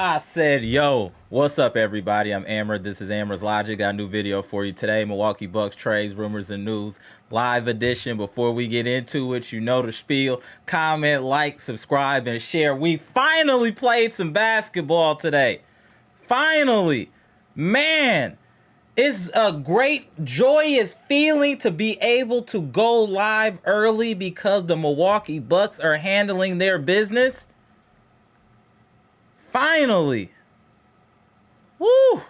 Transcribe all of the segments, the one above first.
I said, yo, what's up, everybody? I'm Amara. This is AmarasLogic. Got a new video for you today. Milwaukee Bucks trades, rumors, and news. Live edition. Before we get into it, you know the spiel. Comment, like, subscribe, and share. We finally played some basketball today. Finally. Man, it's a great, joyous feeling to be able to go live early because the Milwaukee Bucks are handling their business. Finally. Woo.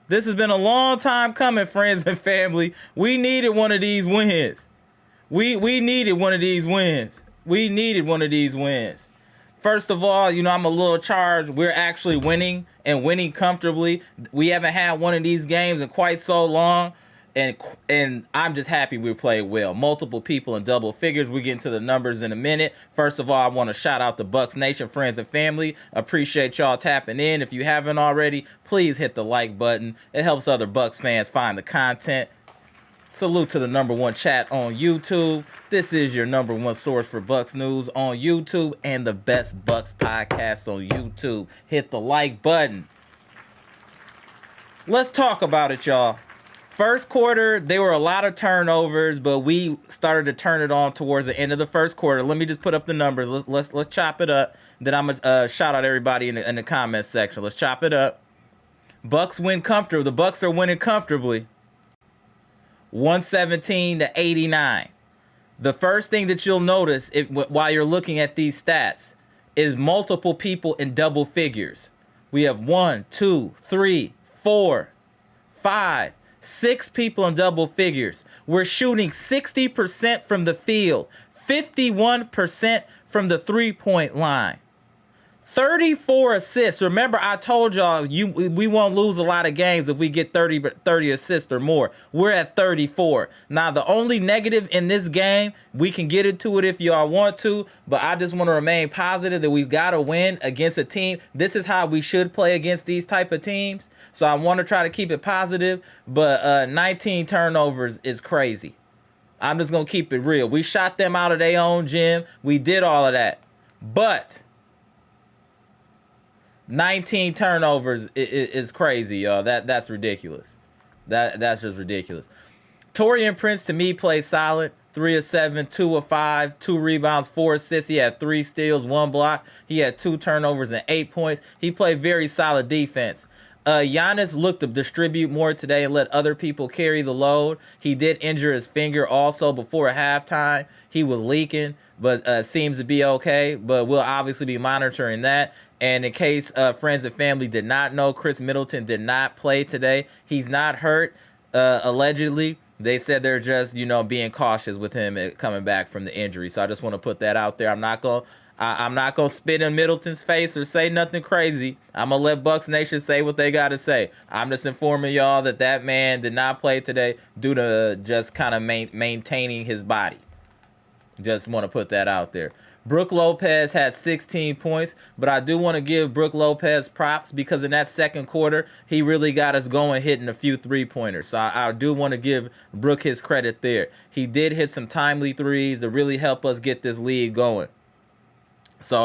This has been a long time coming, friends and family. We needed one of these wins. We needed one of these wins. We needed one of these wins. First of all, you know, I'm a little charged. We're actually winning and winning comfortably. We haven't had one of these games in quite so long. And I'm just happy we played well. Multiple people in double figures. We get into the numbers in a minute. First of all, I want to shout out the Bucks Nation, friends and family. Appreciate y'all tapping in. If you haven't already, please hit the like button. It helps other Bucks fans find the content. Salute to the #1 chat on YouTube. This is your #1 source for Bucks news on YouTube and the best Bucks podcast on YouTube. Hit the like button. Let's talk about it, y'all. First quarter, there were a lot of turnovers, but we started to turn it on towards the end of the first quarter. Let me just put up the numbers. Let's chop it up. Then I'm gonna shout out everybody in the comments section. Let's chop it up. Bucks win comfortably. The Bucks are winning comfortably. 117-89. The first thing that you'll notice while you're looking at these stats is multiple people in double figures. We have 1, 2, 3, 4, 5. 6 people in double figures. We're shooting 60% from the field, 51% from the three-point line. 34 assists. Remember, I told y'all we won't lose a lot of games if we get 30 assists or more. We're at 34. Now, the only negative in this game, we can get into it if y'all want to, but I just want to remain positive that we've got to win against a team. This is how we should play against these type of teams. So I want to try to keep it positive, but 19 turnovers is crazy. I'm just going to keep it real. We shot them out of their own gym. We did all of that. But 19 turnovers is crazy, y'all. That's ridiculous. That's just ridiculous. Taurean Prince, to me, played solid. 3 of 7, 2 of 5, 2 rebounds, 4 assists. He had 3 steals, 1 block. He had 2 turnovers and 8 points. He played very solid defense. Giannis looked to distribute more today and let other people carry the load. He did injure his finger also before halftime. He was leaking, but seems to be okay. But we'll obviously be monitoring that. And in case friends and family did not know, Khris Middleton did not play today. He's not hurt, allegedly. They said they're just, you know, being cautious with him coming back from the injury. So I just want to put that out there. I'm not gonna spit in Middleton's face or say nothing crazy. I'm gonna let Bucks Nation say what they gotta say. I'm just informing y'all that man did not play today due to just kind of maintaining his body. Just want to put that out there. Brook Lopez had 16 points, but I do want to give Brook Lopez props because in that second quarter, he really got us going, hitting a few three-pointers. So I do want to give Brook his credit there. He did hit some timely threes to really help us get this league going. So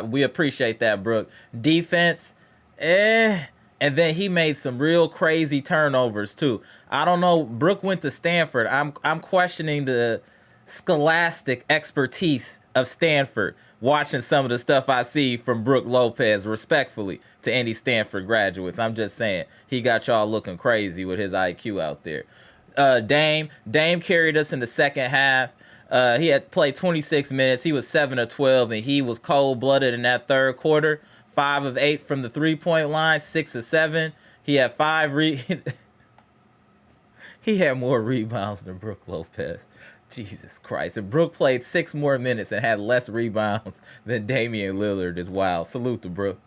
we appreciate that, Brook. Defense, and then he made some real crazy turnovers too. I don't know. Brook went to Stanford. I'm questioning the scholastic expertise of Stanford watching some of the stuff I see from Brook Lopez, respectfully to any Stanford graduates. I'm just saying, he got y'all looking crazy with his IQ out there. Dame carried us in the second half. He had played 26 minutes. He was 7 of 12, and he was cold-blooded in that third quarter. 5 of 8 from the three-point line, 6 of 7. He had 5 He had more rebounds than Brook Lopez. Jesus Christ. And Brook played 6 more minutes and had less rebounds than Damian Lillard as well. Salute to Brook.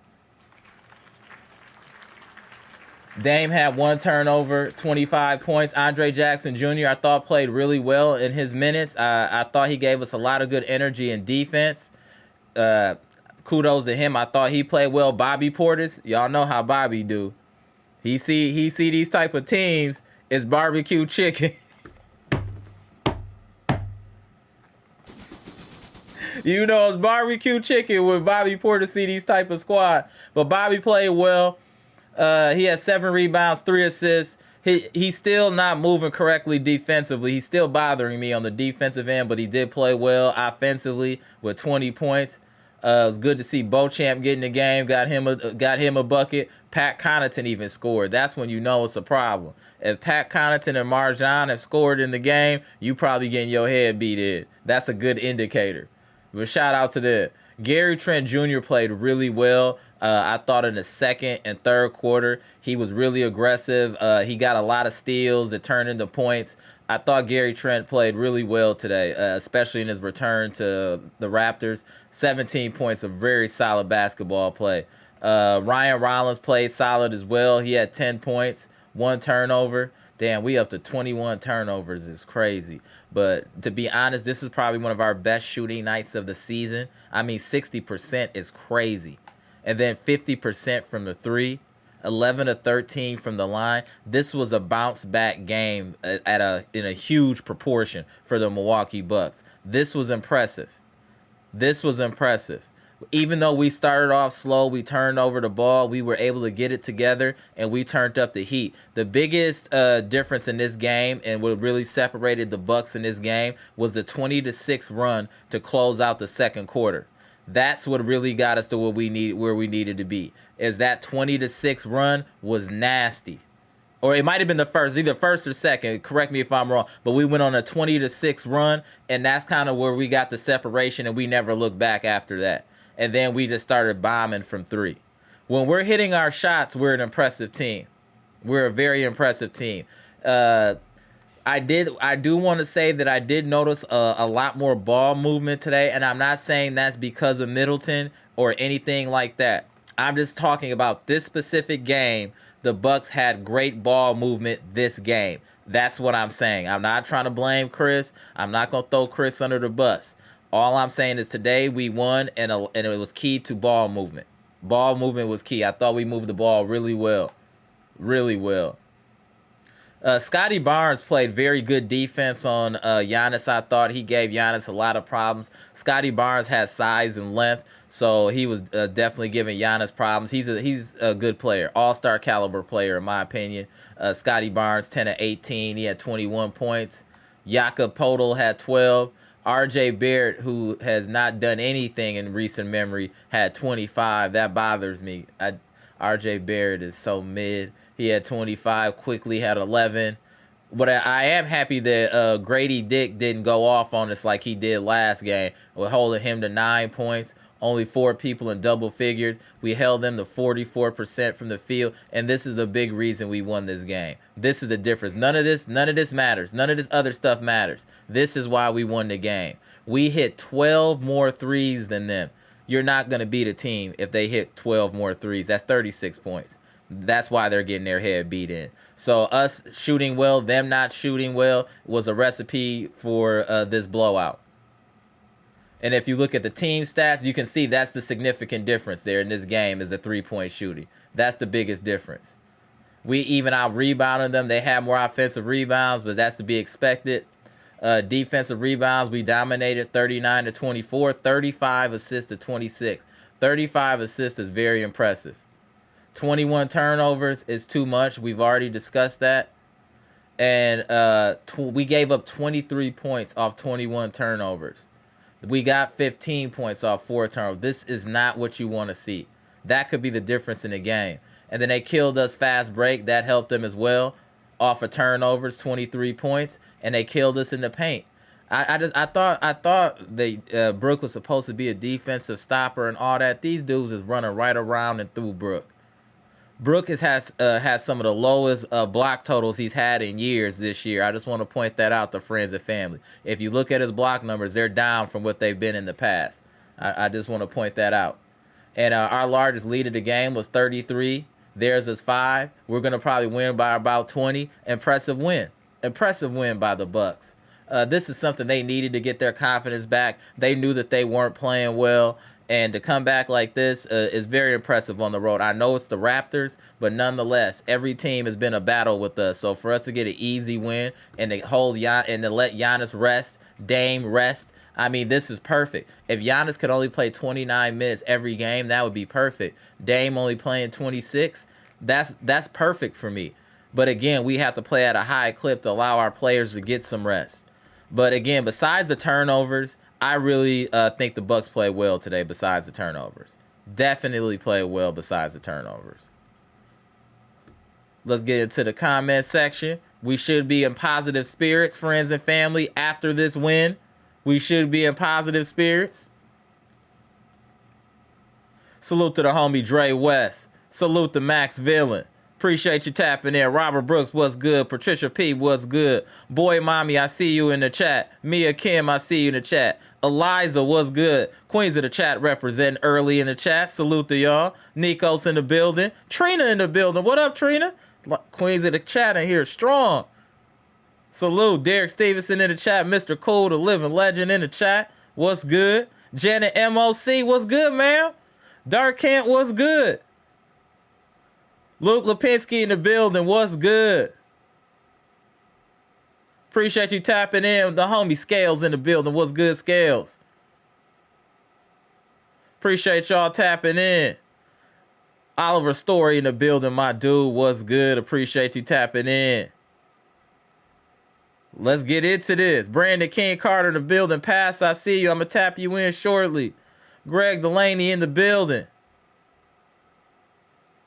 Dame had 1 turnover, 25 points. Andre Jackson Jr., I thought, played really well in his minutes. I thought he gave us a lot of good energy and defense. Kudos to him. I thought he played well. Bobby Portis, y'all know how Bobby do. He see these type of teams, it's barbecue chicken. You know, it's barbecue chicken with Bobby Portis type of squad. But Bobby played well. He had 7 rebounds, 3 assists. He's still not moving correctly defensively. He's still bothering me on the defensive end, but he did play well offensively with 20 points. It was good to see Beauchamp get in the game. Got him a bucket. Pat Connaughton even scored. That's when you know it's a problem. If Pat Connaughton and Marjan have scored in the game, you probably getting your head beat in. That's a good indicator. But shout out to them. Gary Trent Jr. played really well. I thought in the second and third quarter, he was really aggressive. He got a lot of steals that turned into points. I thought Gary Trent played really well today, especially in his return to the Raptors. 17 points of very solid basketball play. Ryan Rollins played solid as well. He had 10 points, 1 turnover. Damn, we up to 21 turnovers. Is crazy. But to be honest, this is probably one of our best shooting nights of the season. I mean, 60% is crazy. And then 50% from the 3. 11 to 13 from the line. This was a bounce back game in a huge proportion for the Milwaukee Bucks. This was impressive. This was impressive. Even though we started off slow, we turned over the ball, we were able to get it together, and we turned up the heat. The biggest difference in this game, and what really separated the Bucks in this game, was the 20-6 run to close out the second quarter. That's what really got us to where we needed to be. Is that 20-6 run was nasty. Or it might have been the first, either first or second. Correct me if I'm wrong. But we went on a 20-6 run, and that's kind of where we got the separation, and we never looked back after that. And then we just started bombing from 3. When we're hitting our shots, we're an impressive team. We're a very impressive team. I do want to say that I did notice a lot more ball movement today, and I'm not saying that's because of Middleton or anything like that. I'm just talking about this specific game. The Bucks had great ball movement this game. That's what I'm saying. I'm not trying to blame Khris. I'm not going to throw Khris under the bus. All I'm saying is today we won, and it was key to ball movement. Ball movement was key. I thought we moved the ball really well. Really well. Scotty Barnes played very good defense on Giannis. I thought he gave Giannis a lot of problems. Scotty Barnes has size and length, so he was definitely giving Giannis problems. He's a good player, all-star caliber player in my opinion. Scotty Barnes, 10 of 18. He had 21 points. Jakob Poeltl had 12. RJ Barrett, who has not done anything in recent memory, had 25. That bothers me. RJ Barrett is so mid. He had 25, quickly had 11. But I am happy that Grady Dick didn't go off on us like he did last game. We're holding him to 9 points. Only 4 people in double figures. We held them to 44% from the field. And this is the big reason we won this game. This is the difference. None of this matters. None of this other stuff matters. This is why we won the game. We hit 12 more threes than them. You're not going to beat a team if they hit 12 more threes. That's 36 points. That's why they're getting their head beat in. So us shooting well, them not shooting well, was a recipe for this blowout. And if you look at the team stats, you can see that's the significant difference there in this game is the three-point shooting. That's the biggest difference. We even out-rebounded them. They had more offensive rebounds, but that's to be expected. Defensive rebounds, we dominated 39 to 24, 35 assists to 26. 35 assists is very impressive. 21 turnovers is too much. We've already discussed that. And we gave up 23 points off 21 turnovers. We got 15 points off 4 turnovers. This is not what you want to see. That could be the difference in the game. And then they killed us fast break. That helped them as well. Off of turnovers, 23 points. And they killed us in the paint. I thought they Brook was supposed to be a defensive stopper and all that. These dudes is running right around and through Brook. Brook has some of the lowest block totals he's had in years this year. I just want to point that out to friends and family. If you look at his block numbers, they're down from what they've been in the past. I just want to point that out. And our largest lead of the game was 33. Theirs is 5. We're going to probably win by about 20. Impressive win. Impressive win by the Bucks. This is something they needed to get their confidence back. They knew that they weren't playing well. And to come back like this is very impressive on the road. I know it's the Raptors, but nonetheless, every team has been a battle with us. So for us to get an easy win and to hold and to let Giannis rest, Dame rest, I mean, this is perfect. If Giannis could only play 29 minutes every game, that would be perfect. Dame only playing 26, that's perfect for me. But again, we have to play at a high clip to allow our players to get some rest. But again, besides the turnovers, I really think the Bucks played well today besides the turnovers. Definitely played well besides the turnovers. Let's get into the comment section. We should be in positive spirits, friends and family, after this win. We should be in positive spirits. Salute to the homie Dre West. Salute to Max Villain. Appreciate you tapping in. Robert Brooks, what's good? Patricia P, what's good? Boy Mommy, I see you in the chat. Mia Kim, I see you in the chat. Eliza, what's good? Queens of the chat representing early in the chat. Salute to y'all. Nico's in the building. Trina in the building. What up, Trina? Queens of the chat in here strong. Salute. Derek Stevenson in the chat. Mr. Cool, the living legend in the chat. What's good? Janet MOC, what's good, man? Dark Kent, what's good? Luke Lipinski in the building, what's good? Appreciate you tapping in. The homie Scales in the building, what's good, Scales? Appreciate y'all tapping in. Oliver Story in the building, my dude, what's good? Appreciate you tapping in. Let's get into this. Brandon King Carter in the building. Pass, I see you. I'm going to tap you in shortly. Greg Delaney in the building.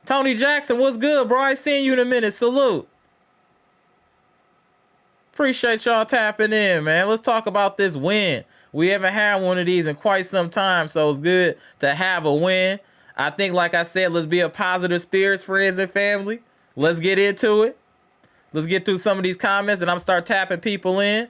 Tony Jackson, what's good, bro? I seen you in a minute. Salute. Appreciate y'all tapping in, man. Let's talk about this win. We haven't had one of these in quite some time, so it's good to have a win. I think, like I said, let's be a positive spirits, friends and family. Let's get into it. Let's get through some of these comments, and I'm start tapping people in.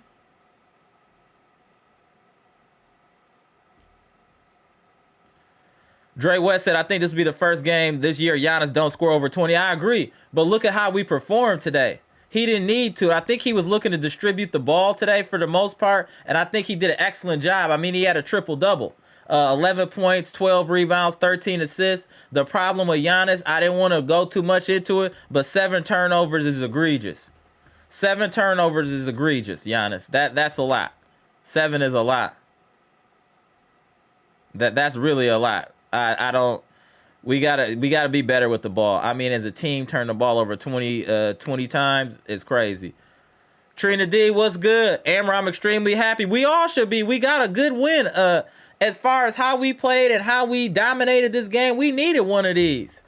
Dre West said, I think this will be the first game this year Giannis don't score over 20. I agree, but look at how we performed today. He didn't need to. I think he was looking to distribute the ball today for the most part, and I think he did an excellent job. I mean, he had a triple-double. 11 points, 12 rebounds, 13 assists. The problem with Giannis, I didn't want to go too much into it, but 7 turnovers is egregious. 7 turnovers is egregious, Giannis. That's a lot. 7 is a lot. That's really a lot. I don't. We gotta be better with the ball. I mean, as a team, turn the ball over 20 times. It's crazy. Trina D, what's good? Amara, I'm extremely happy. We all should be. We got a good win. As far as how we played and how we dominated this game, we needed one of these.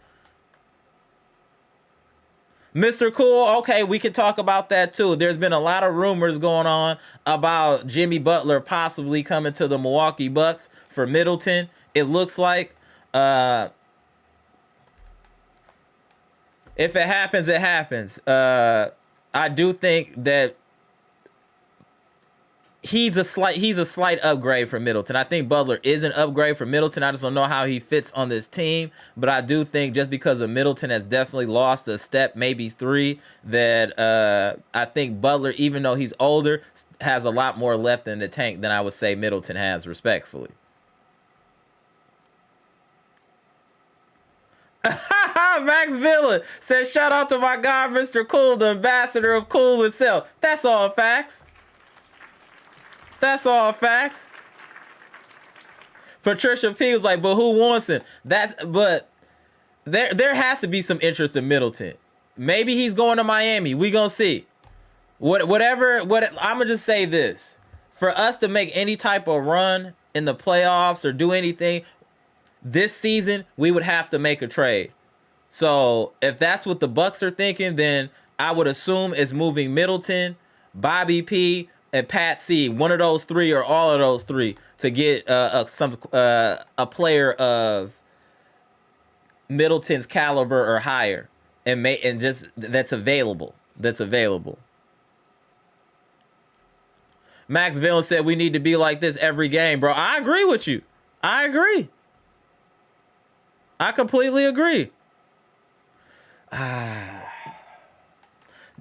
Mr. Cool, okay, we can talk about that too. There's been a lot of rumors going on about Jimmy Butler possibly coming to the Milwaukee Bucks for Middleton. It looks like if it happens, it happens. I do think that he's a slight upgrade for Middleton. I think Butler is an upgrade for Middleton. I just don't know how he fits on this team. But I do think just because of Middleton has definitely lost a step, maybe 3, that I think Butler, even though he's older, has a lot more left in the tank than I would say Middleton has, respectfully. Max Villa says, shout out to my guy, Mr. Cool, the ambassador of cool itself. That's all facts. That's all facts. Patricia P was like, but who wants him? But there has to be some interest in Middleton. Maybe he's going to Miami. We gonna see. I'm gonna just say this. For us to make any type of run in the playoffs or do anything this season, we would have to make a trade. So if that's what the Bucks are thinking, then I would assume it's moving Middleton, Bobby P, and Pat C. One of those 3 or all of those 3 to get a player of Middleton's caliber or higher, and just that's available. Max Villain said we need to be like this every game, bro. I agree with you. I agree. I completely agree.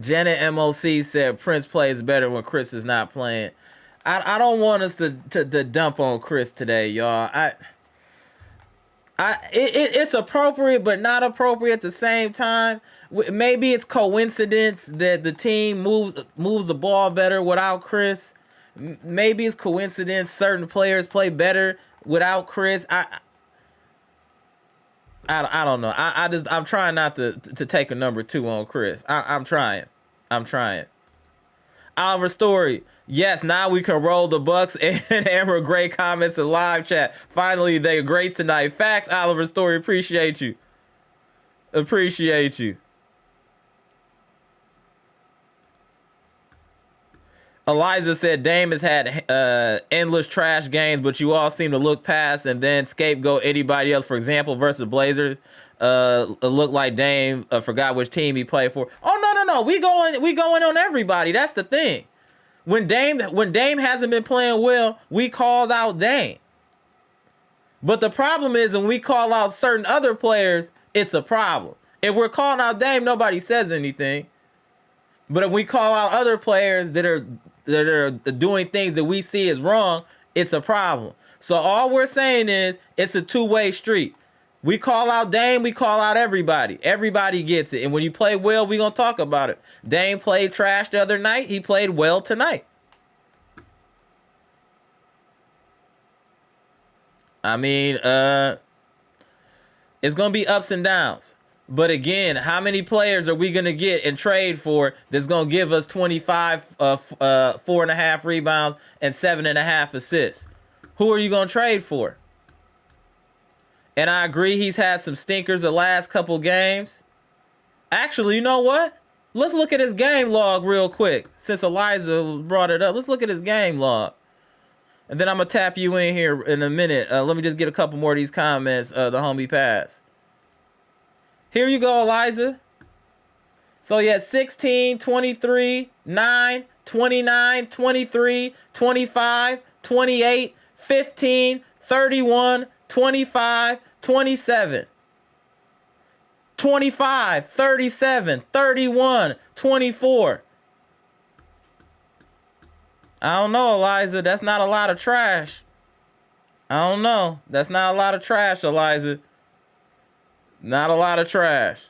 Janet MOC said Prince plays better when Khris is not playing. I don't want us to dump on Khris today, y'all. It's appropriate, but not appropriate at the same time. Maybe it's coincidence that the team moves the ball better without Khris. Maybe it's coincidence. Certain players play better without Khris. I don't know. I'm trying not to take a number 2 on Khris. I'm trying. Oliver Story. Yes, now we can roll the Bucks and Amara. Great comments in live chat. Finally, they're great tonight. Facts, Oliver Story. Appreciate you. Eliza said Dame has had endless trash games, but you all seem to look past and then scapegoat anybody else. For example, versus Blazers, it looked like Dame forgot which team he played for. Oh no, we going on everybody. That's the thing. When Dame hasn't been playing well, we called out Dame. But the problem is when we call out certain other players, it's a problem. If we're calling out Dame, nobody says anything. But if we call out other players that are doing things that we see as wrong, it's a problem. So all we're saying is it's a two-way street. We call out Dame, we call out everybody. Everybody gets it. And when you play well, we're going to talk about it. Dame played trash the other night. He played well tonight. I mean, it's going to be ups and downs. But again, how many players are we going to get and trade for that's going to give us 25, 4.5 rebounds and 7.5 assists? Who are you going to trade for? And I agree he's had some stinkers the last couple games. Actually, you know what? Let's look at his game log real quick. Since Eliza brought it up, let's look at his game log. And then I'm going to tap you in here in a minute. Let me just get a couple more of these comments, the homie pass. Here you go, Eliza. So you had 16, 23, 9, 29, 23, 25, 28, 15, 31, 25, 27, 25, 37, 31, 24. I don't know, Eliza. That's not a lot of trash. I don't know. That's not a lot of trash, Eliza. Not a lot of trash.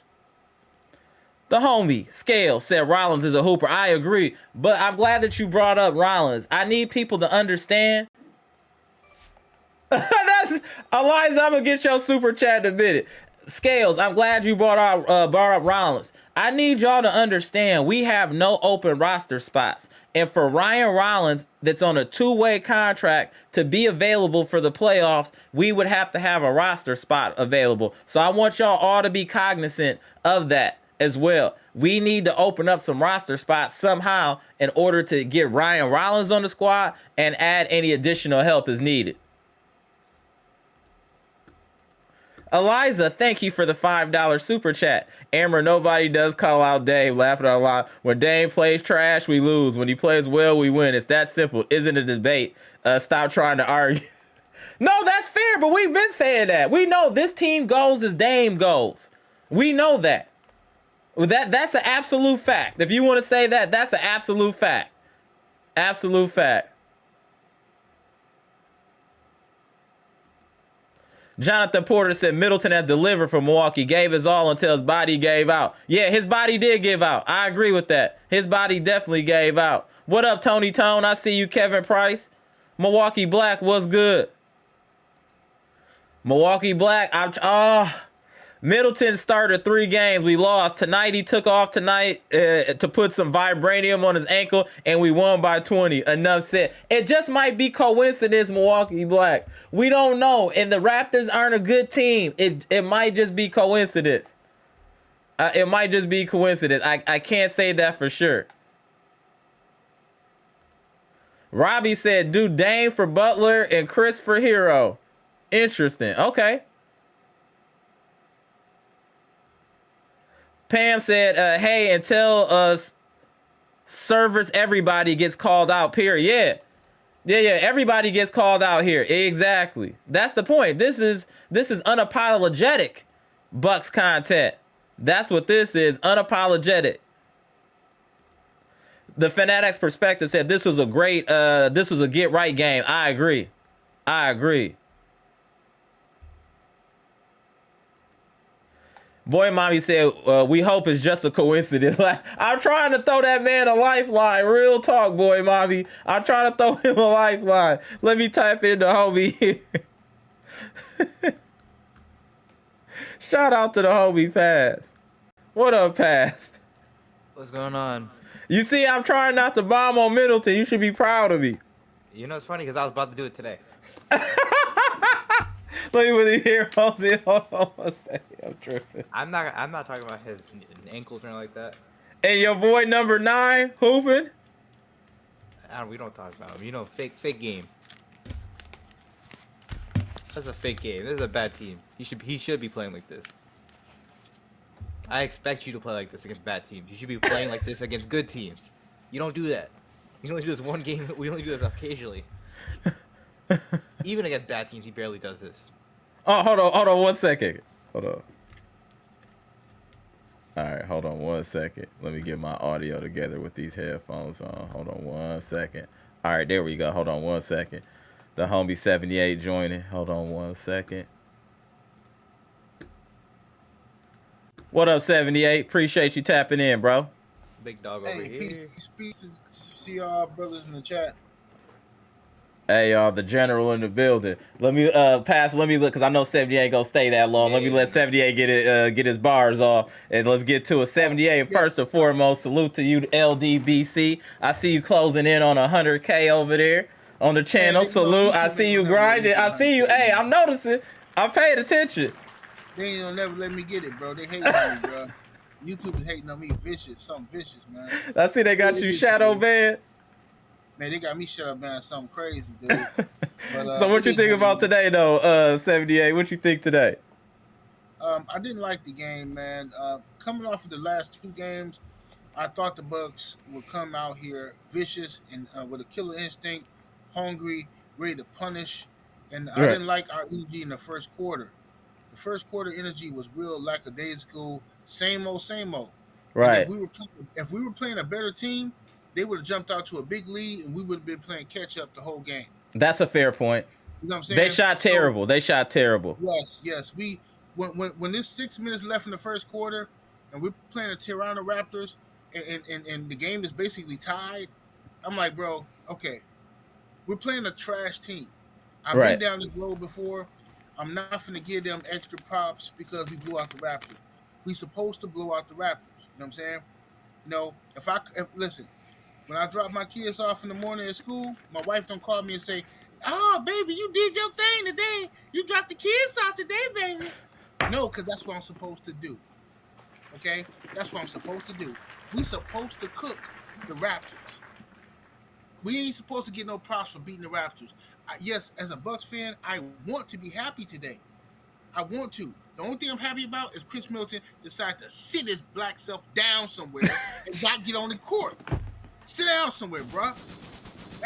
The homie Scale said Rollins is a hooper. I agree, but I'm glad that you brought up Rollins. I need people to understand. That's Eliza. I'm gonna get your super chat in a minute. Scales, I'm glad you brought up Rollins. I need y'all to understand we have no open roster spots. And for Ryan Rollins, that's on a two-way contract, to be available for the playoffs, we would have to have a roster spot available. So I want y'all all to be cognizant of that as well. We need to open up some roster spots somehow in order to get Ryan Rollins on the squad and add any additional help as needed. Eliza, thank you for the $5 super chat. Amber, nobody does call out Dame. Laughing out loud. When Dame plays trash, we lose. When he plays well, we win. It's that simple. Isn't a debate. Stop trying to argue. No, that's fair, but we've been saying that. We know this team goes as Dame goes. We know that. That's an absolute fact. If you want to say that, that's an absolute fact. Absolute fact. Jonathan Porter said Middleton has delivered for Milwaukee, gave his all until his body gave out. Yeah, his body did give out. I agree with that. His body definitely gave out. What up, Tony Tone? I see you, Kevin Price. Milwaukee Black, what's good? Milwaukee Black, Middleton started 3 games. We lost. Tonight, he took off tonight to put some vibranium on his ankle, and we won by 20. Enough said. It just might be coincidence, Milwaukee Black. We don't know. And the Raptors aren't a good team. It might just be coincidence. It might just be coincidence. I can't say that for sure. Robbie said, do Dame for Butler and Khris for Hero. Interesting. Okay. Pam said, hey, until servers, everybody gets called out, period. Yeah, everybody gets called out here. Exactly. That's the point. This is unapologetic Bucks content. That's what this is, unapologetic. The Fanatics Perspective said this was a great, this was a get right game. I agree. Boy, mommy said, we hope it's just a coincidence. Like, I'm trying to throw that man a lifeline. Real talk, boy, mommy. I'm trying to throw him a lifeline. Let me type in the homie here. Shout out to the homie Pass. What up, Pass? What's going on? You see, I'm trying not to bomb on Middleton. You should be proud of me. You know, it's funny because I was about to do it today. Let me put the earphones in. Hold on one second. I'm tripping. I'm not talking about his ankles or anything like that. And your boy number 9 hooping. We don't talk about him. You know, fake game. That's a fake game. This is a bad team. He should be playing like this. I expect you to play like this against bad teams. You should be playing like this against good teams. You don't do that. You only do this one game. We only do this occasionally. Even against bad teams, he barely does this. Oh, hold on 1 second. Hold on. All right, hold on 1 second. Let me get my audio together with these headphones on. Hold on 1 second. All right, there we go. Hold on 1 second. The homie 78 joining. Hold on 1 second. What up, 78? Appreciate you tapping in, bro. Big dog over here. Peace to see y'all brothers in the chat. Hey, the general in the building. Let me pass. Let me look, because I know 78 ain't gonna stay that long. Let me let 78 get his bars off, and let's get to it. 78, first and foremost, salute to you, LDBC. I see you closing in on 100K over there on the channel. Salute. I see you grinding. I see you. Hey, I'm noticing. I'm paying attention. They ain't gonna never let me get it, bro. They hate on me, bro. YouTube is hating on me vicious. Something vicious, man. I see they got you shadow banned. Man, they got me shut up, man. Something crazy, dude. But, so what you think about today, though, 78? What you think today? I didn't like the game, man. Coming off of the last 2 games, I thought the Bucks would come out here vicious and with a killer instinct, hungry, ready to punish. And I didn't like our energy in the first quarter. The first quarter energy was real lackadaisical, same old, same old. Right. And if we were playing a better team, they would have jumped out to a big lead, and we would have been playing catch up the whole game. That's a fair point. You know what I'm saying? They shot terrible. They shot terrible. Yes. When there's 6 minutes left in the first quarter, and we're playing the Toronto Raptors, and the game is basically tied, I'm like, bro, okay, we're playing a trash team. I've been down this road before. I'm not finna give them extra props because we blew out the Raptors. We supposed to blow out the Raptors. You know what I'm saying? You know, listen. When I drop my kids off in the morning at school, my wife don't call me and say, "Oh, baby, you did your thing today. You dropped the kids off today, baby." No, because that's what I'm supposed to do. Okay? That's what I'm supposed to do. We supposed to cook the Raptors. We ain't supposed to get no props for beating the Raptors. Yes, as a Bucks fan, I want to be happy today. I want to. The only thing I'm happy about is Khris Middleton decided to sit his black self down somewhere and not get on the court. Sit down somewhere, bro.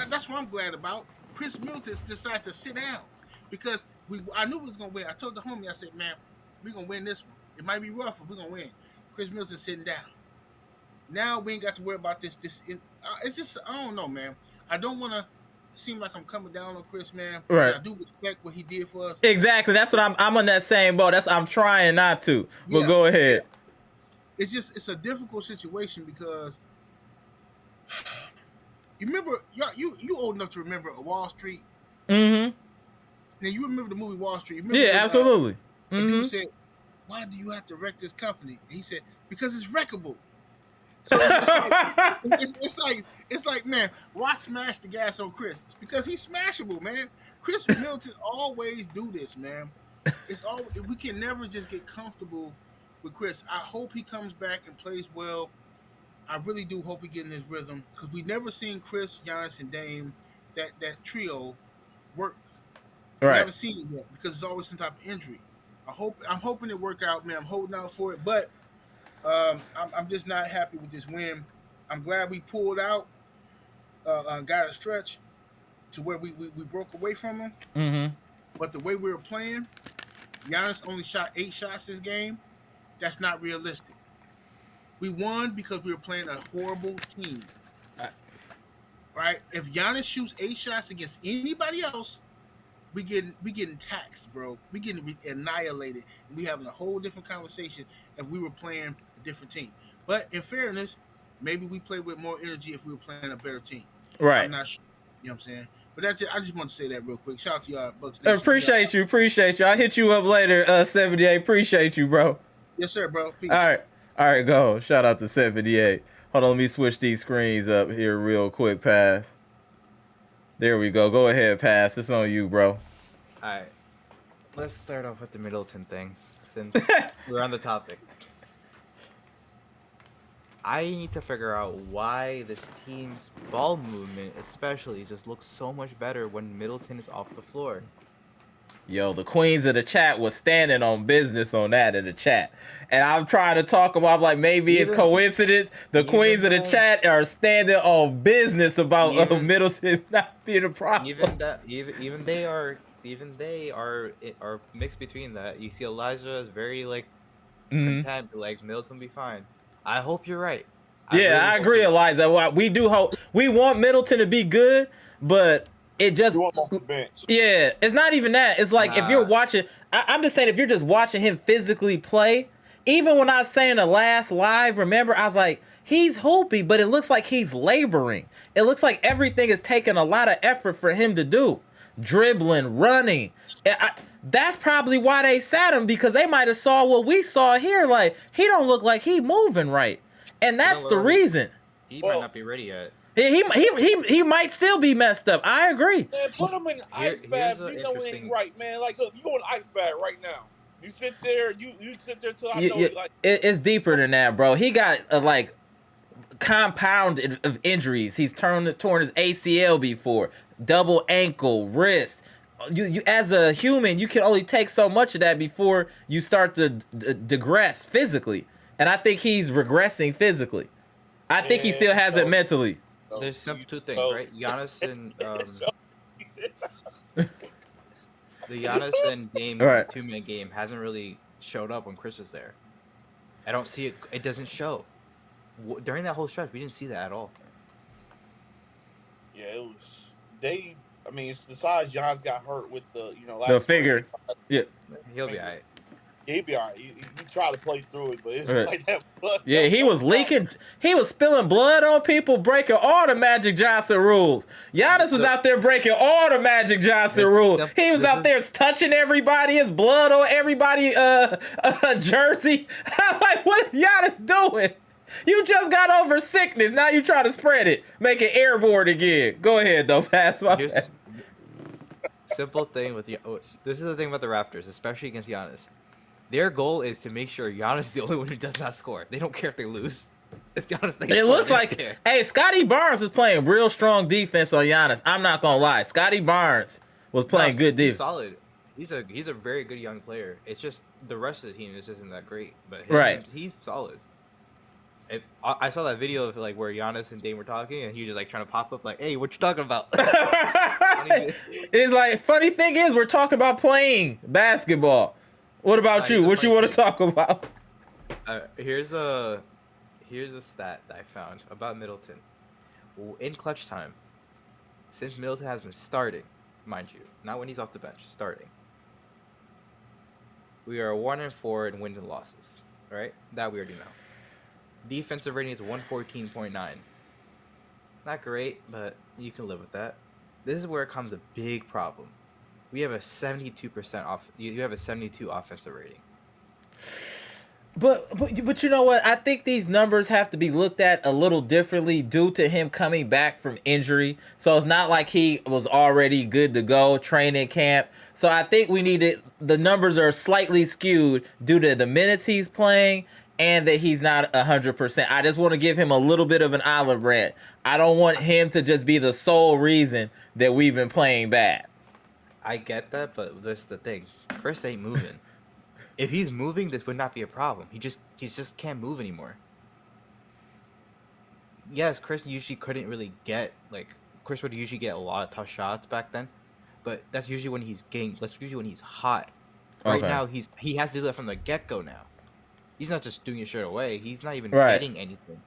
That's what I'm glad about. Khris Middleton decided to sit down because I knew we was going to win. I told the homie, I said, man, we're going to win this one. It might be rough, but we're going to win. Khris Middleton sitting down. Now we ain't got to worry about this. It's just, I don't know, man. I don't want to seem like I'm coming down on Khris, man. Right. I do respect what he did for us. Exactly. That's what I'm on that same boat. I'm trying not to. But go ahead. Yeah. It's a difficult situation because you remember, you old enough to remember Wall Street? Mm-hmm. Now, you remember the movie Wall Street? Absolutely. The dude said, why do you have to wreck this company? And he said, because it's wreckable. So it's like, man, why smash the gas on Khris? It's because he's smashable, man. Khris Middleton always do this, man. We can never just get comfortable with Khris. I hope he comes back and plays well. I really do hope he get in his rhythm because we never seen Khris, Giannis, and Dame, that trio, work. Right. We haven't seen it yet because there's always some type of injury. I'm hoping it work out, man. I'm holding out for it, but I'm just not happy with this win. I'm glad we pulled out, got a stretch to where we broke away from them. Mm-hmm. But the way we were playing, Giannis only shot 8 shots this game. That's not realistic. We won because we were playing a horrible team. Right? If Giannis shoots 8 shots against anybody else, we getting taxed, bro. We getting annihilated, and we having a whole different conversation if we were playing a different team. But in fairness, maybe we play with more energy if we were playing a better team. Right. I'm not sure. You know what I'm saying? But that's it. I just want to say that real quick. Shout out to y'all, Bucks Nation. Appreciate you. I'll hit you up later, 78. Appreciate you, bro. Yes, sir, bro. Peace. All right, go. Shout out to 78. Hold on, let me switch these screens up here real quick, Pass. There we go. Go ahead, Pass. It's on you, bro. All right. Let's start off with the Middleton thing, since we're on the topic. I need to figure out why this team's ball movement, especially, just looks so much better when Middleton is off the floor. Yo, the queens of the chat was standing on business on that in the chat. And I'm trying to talk about, like, maybe it's coincidence. The queens of the chat are standing on business about Middleton not being a problem. Even they are mixed between that. You see Eliza is very, like, content, like, Middleton will be fine. I hope you're right. I agree, Eliza. We do hope. We want Middleton to be good, but it just, yeah, it's not even that. It's like, if you're watching, I'm just saying, if you're just watching him physically play, even when I was saying the last live, remember, I was like, he's hoopy, but it looks like he's laboring. It looks like everything is taking a lot of effort for him to do. Dribbling, running. That's probably why they sat him, because they might have saw what we saw here. Like, he don't look like he moving right. And that's the reason. He might not be ready yet. He might still be messed up. I agree. Man, put him in the ice bath. You know it ain't right, man. Like, look, you go in the ice bath right now. You sit there. You sit there till I know. Like, it's deeper than that, bro. He got like compound of injuries. He's torn his ACL before, double ankle, wrist. You as a human, you can only take so much of that before you start to digress physically. And I think he's regressing physically. I think he still has it mentally. There's two things, right? Giannis and the Giannis and Dame two-man game hasn't really showed up when Khris was there. I don't see it. It doesn't show. During that whole stretch, we didn't see that at all. Yeah, it was. I mean, besides Giannis got hurt with the, last the figure. Yeah, he'll be all right. He'll be all right. He tried to play through it, but it's like that blood. Yeah, he was leaking. He was spilling blood on people, breaking all the Magic Johnson rules. Giannis was out there breaking all the Magic Johnson rules. He was out there touching everybody, his blood on everybody jersey. I'm like, what is Giannis doing? You just got over sickness. Now you try to spread it. Make it airborne again. Go ahead, though. Pass my simple thing with this is the thing about the Raptors, especially against Giannis. Their goal is to make sure Giannis is the only one who does not score. They don't care if they lose. It's Giannis. It looks like, hey, Scotty Barnes is playing real strong defense on Giannis. I'm not gonna lie. Scotty Barnes was playing good defense. Solid. He's a very good young player. It's just the rest of the team is just isn't that great. But he's solid. I saw that video of like where Giannis and Dame were talking, and he was just like trying to pop up like, "Hey, what you talking about?" It's like, funny thing is, we're talking about playing basketball. What about you? What you want to talk about? Here's a stat that I found about Middleton. In clutch time, since Middleton has been starting, mind you, not when he's off the bench, starting. We are 1-4 in wins and losses, right? That we already know. Defensive rating is 114.9. Not great, but you can live with that. This is where it comes a big problem. We have a 72% off. You have a 72 offensive rating. But you know what? I think these numbers have to be looked at a little differently due to him coming back from injury. So it's not like he was already good to go training camp. So I think the numbers are slightly skewed due to the minutes he's playing and that he's not 100%. I just want to give him a little bit of an olive branch. I don't want him to just be the sole reason that we've been playing bad. I get that, but that's the thing. Khris ain't moving. If he's moving, this would not be a problem. He just can't move anymore. Yes, Khris usually couldn't really get Khris would usually get a lot of tough shots back then, but that's usually when he's hot. Right now he has to do that from the get-go now. He's not just doing it straight away. He's not even getting anything.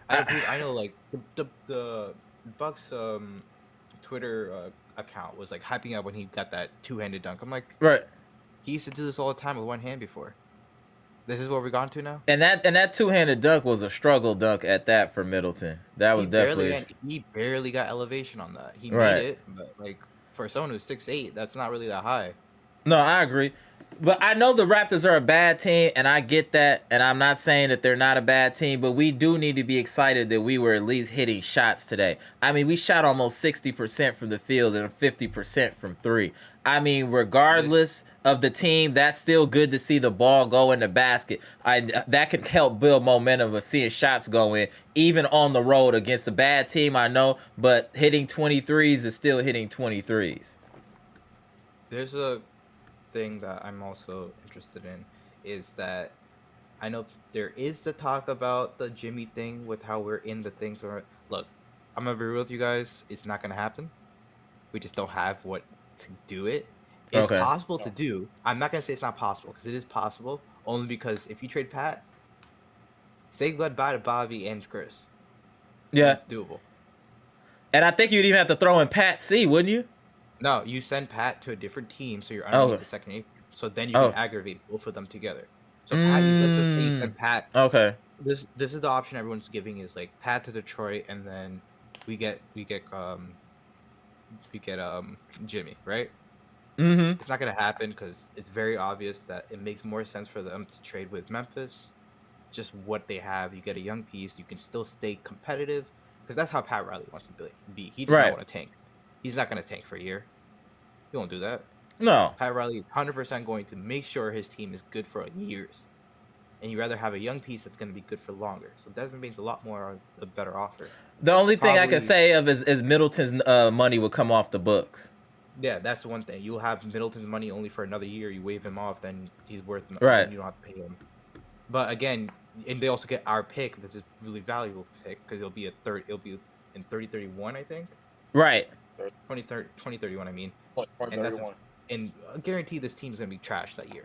I know like the Bucks Twitter account was like hyping up when he got that two-handed dunk. I'm like, right. He used to do this all the time with one hand before. This is what we're gone to now. And that two-handed dunk was a struggle dunk at that for Middleton. That was definitely he barely got elevation on that. He Right. made it, but like for someone who's 6'8", that's not really that high. No, I agree. But I know the Raptors are a bad team, and I get that, and I'm not saying that they're not a bad team, but we do need to be excited that we were at least hitting shots today. I mean, we shot almost 60% from the field and 50% from three. I mean, regardless of the team, that's still good to see the ball go in the basket. That can help build momentum of seeing shots go in, even on the road against a bad team, I know, but hitting 23s is still hitting 23s. There's a thing that I'm also interested in is that I know there is the talk about the Jimmy thing with how we're in the things where, look, I'm gonna be real with you guys, it's not gonna happen. We just don't have what to do it. It's possible to do. I'm not gonna say it's not possible because it is possible, only because if you trade Pat, say goodbye to Bobby and Khris. Yeah, it's doable. And I think you'd even have to throw in Pat C, wouldn't you? No, you send Pat to a different team, so you're underneath the second apron. So then you can aggravate both of them together. So Pat, let's just say you send Pat. Okay. This is the option everyone's giving is like Pat to Detroit, and then we get Jimmy, right? Mm-hmm. It's not gonna happen because it's very obvious that it makes more sense for them to trade with Memphis. Just what they have, you get a young piece, you can still stay competitive because that's how Pat Riley wants to be. He does not want to tank. He's not going to tank for a year. He won't do that. No. Pat Riley is 100% going to make sure his team is good for years. And you'd rather have a young piece that's going to be good for longer. So Desmond Bane's a better offer. The only thing I can say of is Middleton's money will come off the books. Yeah, that's one thing. You'll have Middleton's money only for another year. You waive him off, then he's worth nothing. Right. You don't have to pay him. But again, and they also get our pick. This is a really valuable pick because it'll be in 3031, I think. Right. 2031, I mean. 2031. And I guarantee this team's going to be trash that year.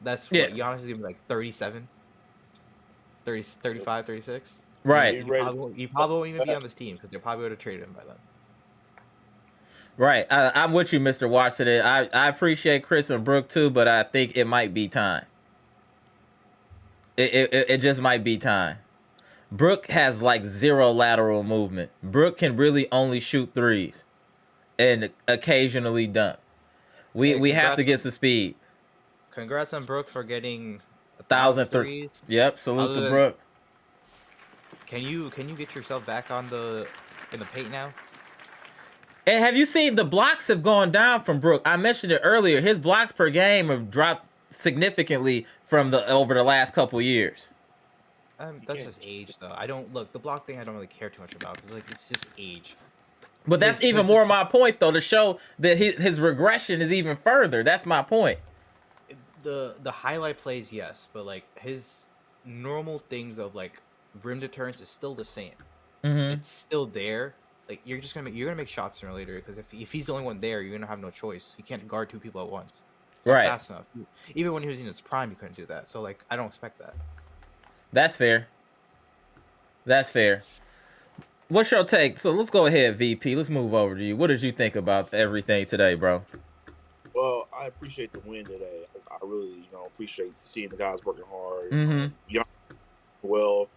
That's what Giannis is going to be like 37, 30, 35, 36. Right. He probably won't even be on this team because they probably would have traded him by then. Right. I'm with you, Mr. Washington. I appreciate Khris and Brooke too, but I think it might be time. It just might be time. Brooke has like zero lateral movement. Brooke can really only shoot threes and occasionally dunk. We have to get some speed. Congrats on Brooke for getting 1,000 threes. Yep, salute to Brooke. Can you get yourself back in the paint now? And have you seen the blocks have gone down from Brooke? I mentioned it earlier. His blocks per game have dropped significantly from over the last couple years. That's just age, though. The block thing I don't really care too much about because like it's just age. But that's even more my point, though, to show that his regression is even further. That's my point. The highlight plays, yes, but like his normal things of like rim deterrence is still the same. Mm-hmm. It's still there. Like you're gonna make shots sooner or later because if he's the only one there, you're gonna have no choice. He can't guard two people at once. Right. Fast enough. Even when he was in his prime, he couldn't do that. So like I don't expect that. That's fair. That's fair. What's your take? So let's go ahead, VP. Let's move over to you. What did you think about everything today, bro? Well, I appreciate the win today. I really, appreciate seeing the guys working hard. Mm-hmm. Well,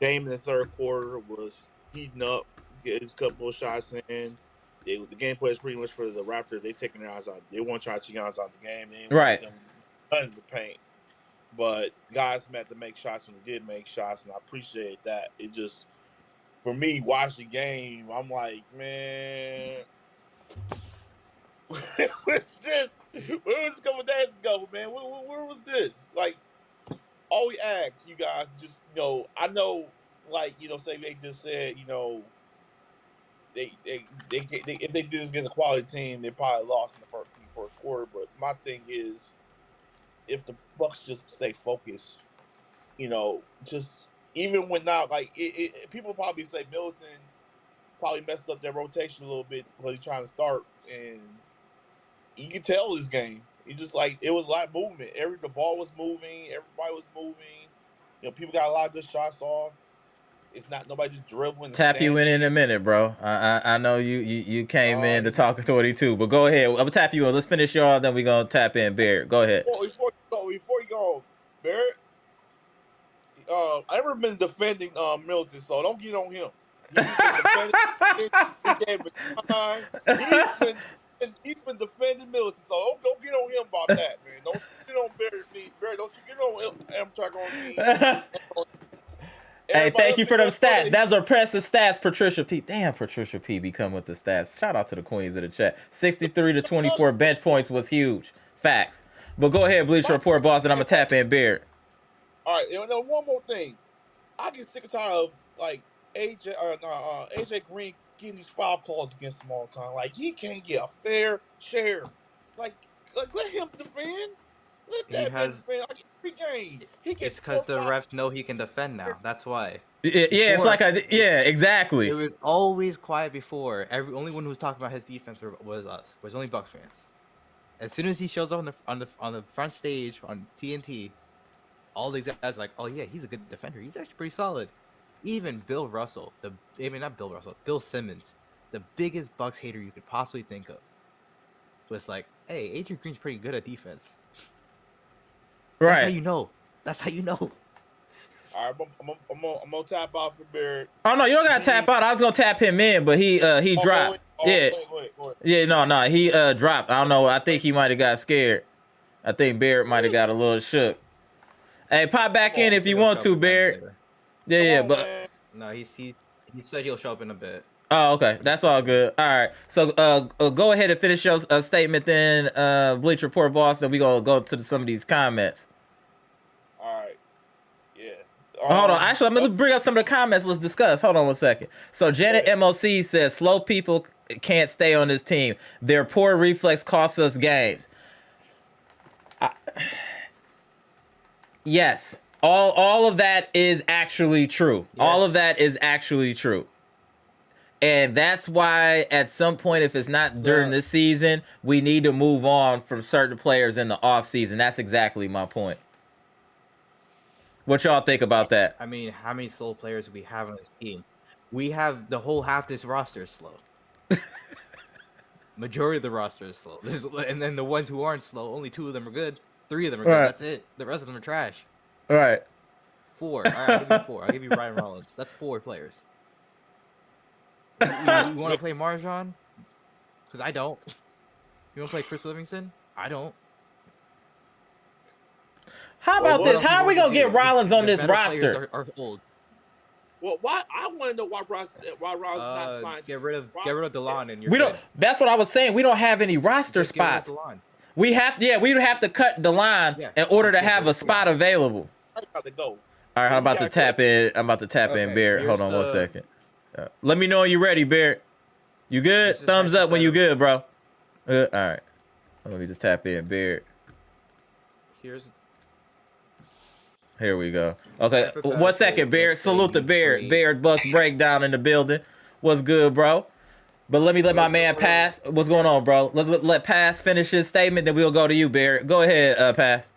Dame in the third quarter was heating up, getting a couple of shots in. The game play is pretty much for the Raptors. They're taking their eyes out. They want to try to Giannis out the game. They didn't want them in the paint. But guys had to make shots and did make shots, and I appreciate that. It just, for me, watching the game, I'm like, man, what's this? Where was this a couple days ago, man? Where was this? Like, all we ask you guys, just, I know, like, say they just said, they if they do this against a quality team, they probably lost in the first quarter. But my thing is, if the Bucks just stay focused, just even when not like people probably say Middleton probably messed up their rotation a little bit because he's trying to start, and you can tell this game. It's just like it was a lot of movement. The ball was moving, everybody was moving. People got a lot of good shots off. It's not nobody just dribbling. Tap you in a minute, bro. I know you came in to yeah. talk authority too, but go ahead. I'm gonna tap you in. Let's finish y'all, then we gonna tap in Barrett. Go ahead. Before you go, Barrett. I never been defending Middleton, so don't get on him. He's been defending. He gave him time. He's been defending Middleton, so don't get on him about that, man. Don't get on Barrett. Barrett, don't you get on Amtrak on me. Hey, thank you for them stats. That's impressive stats, Patricia P. Damn, Patricia P. be coming with the stats. Shout out to the queens of the chat. 63 to 24 bench points was huge. Facts. But go ahead, Bleacher Report, boss, and I'm gonna tap in Barrett. All right, and then one more thing. I get sick and tired of like AJ Green getting these foul calls against him all the time. Like he can't get a fair share. Like let him defend. Let that man defend. Like every game, he gets. It's because the refs know he can defend now. That's why. Yeah, it's like exactly. It was always quiet before. Only one who was talking about his defense was us. Was only Bucks fans. As soon as he shows up on the front stage on TNT, all these guys are like, oh yeah, he's a good defender. He's actually pretty solid. Even Bill Simmons, the biggest Bucks hater you could possibly think of, was like, hey, Adrian Green's pretty good at defense. Right. That's how you know. That's how you know. All right, I'm gonna tap out for Barrett. Oh no, you don't gotta tap out. I was gonna tap him in, but he dropped. Wait. Yeah, no, he dropped. I don't know. I think he might have got scared. I think Barrett might have got a little shook. Hey, pop back in if you want to, Barrett. Yeah, but no, he said he'll show up in a bit. Oh, okay, that's all good. All right, so go ahead and finish your statement then, Bleach Report boss. Then we gonna go to some of these comments. All right, yeah. Hold on, actually, I'm gonna bring up some of the comments. Let's discuss. Hold on one second. So Janet MOC says slow people can't stay on this team. Their poor reflex costs us games. Yes, all of that is actually true. Yeah. All of that is actually true. And that's why at some point, if it's not during this season, we need to move on from certain players in the offseason. That's exactly my point. What y'all think about that? I mean, how many slow players do we have on this team? We have the whole half this roster is slow. Majority of the roster is slow. And then the ones who aren't slow, only 2 of them are good. 3 of them are good. That's it. The rest of them are trash. All right. 4. All right, I'll give you 4. I'll give you Ryan Rollins. That's 4 players. You want to play Marjan? Because I don't. You want to play Chris Livingston? I don't. How about this? How are we going to get Rollins on this roster? Are old. Well, why? I want to know why Rollins not signed. Get rid of DeLon and we don't. That's what I was saying. We don't have any roster spots. We have to cut DeLon in order to have a spot available. I got to go. All right, I'm about to tap in. Barrett. Hold on 1 second. Let me know when you're ready, Barrett. You good? Thumbs up when you good, bro. All right. Let me just tap in, Barrett. Here we go. Okay, 1 second, Barrett. Salute to Barrett. Barrett Bucks breakdown in the building. What's good, bro? But let me let my man Pass. What's going on, bro? Let's let Pass finish his statement, then we'll go to you, Barrett. Go ahead, Pass.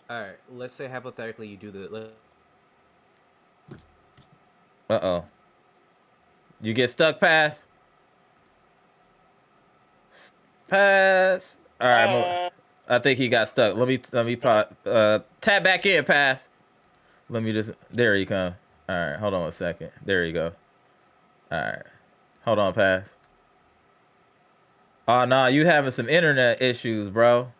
All right. Let's say hypothetically you do the. Uh-oh. You get stuck, Pass? Pass. All right, I think he got stuck. Let me tap back in, Pass. Let me just, there you come. All right, hold on 1 second. There you go. All right. Hold on, Pass. Oh, no, you having some internet issues, bro.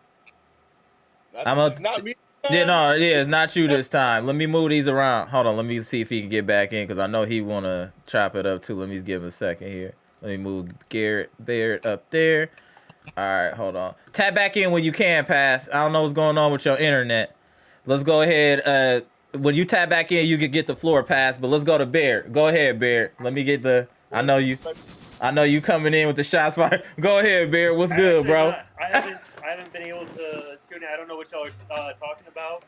It's not me. It's not you this time. Let me move these around. Hold on, let me see if he can get back in, because I know he want to chop it up, too. Let me give him a second here. Let me move Barrett up there. All right, hold on. Tap back in when you can, Pass. I don't know what's going on with your internet. Let's go ahead. When you tap back in, you can get the floor, Pass. But let's go to Barrett. Go ahead, Barrett. Let me get the. I know you coming in with the shots fired. Go ahead, Barrett. What's good, bro? I haven't been able to tune in. I don't know what y'all are talking about.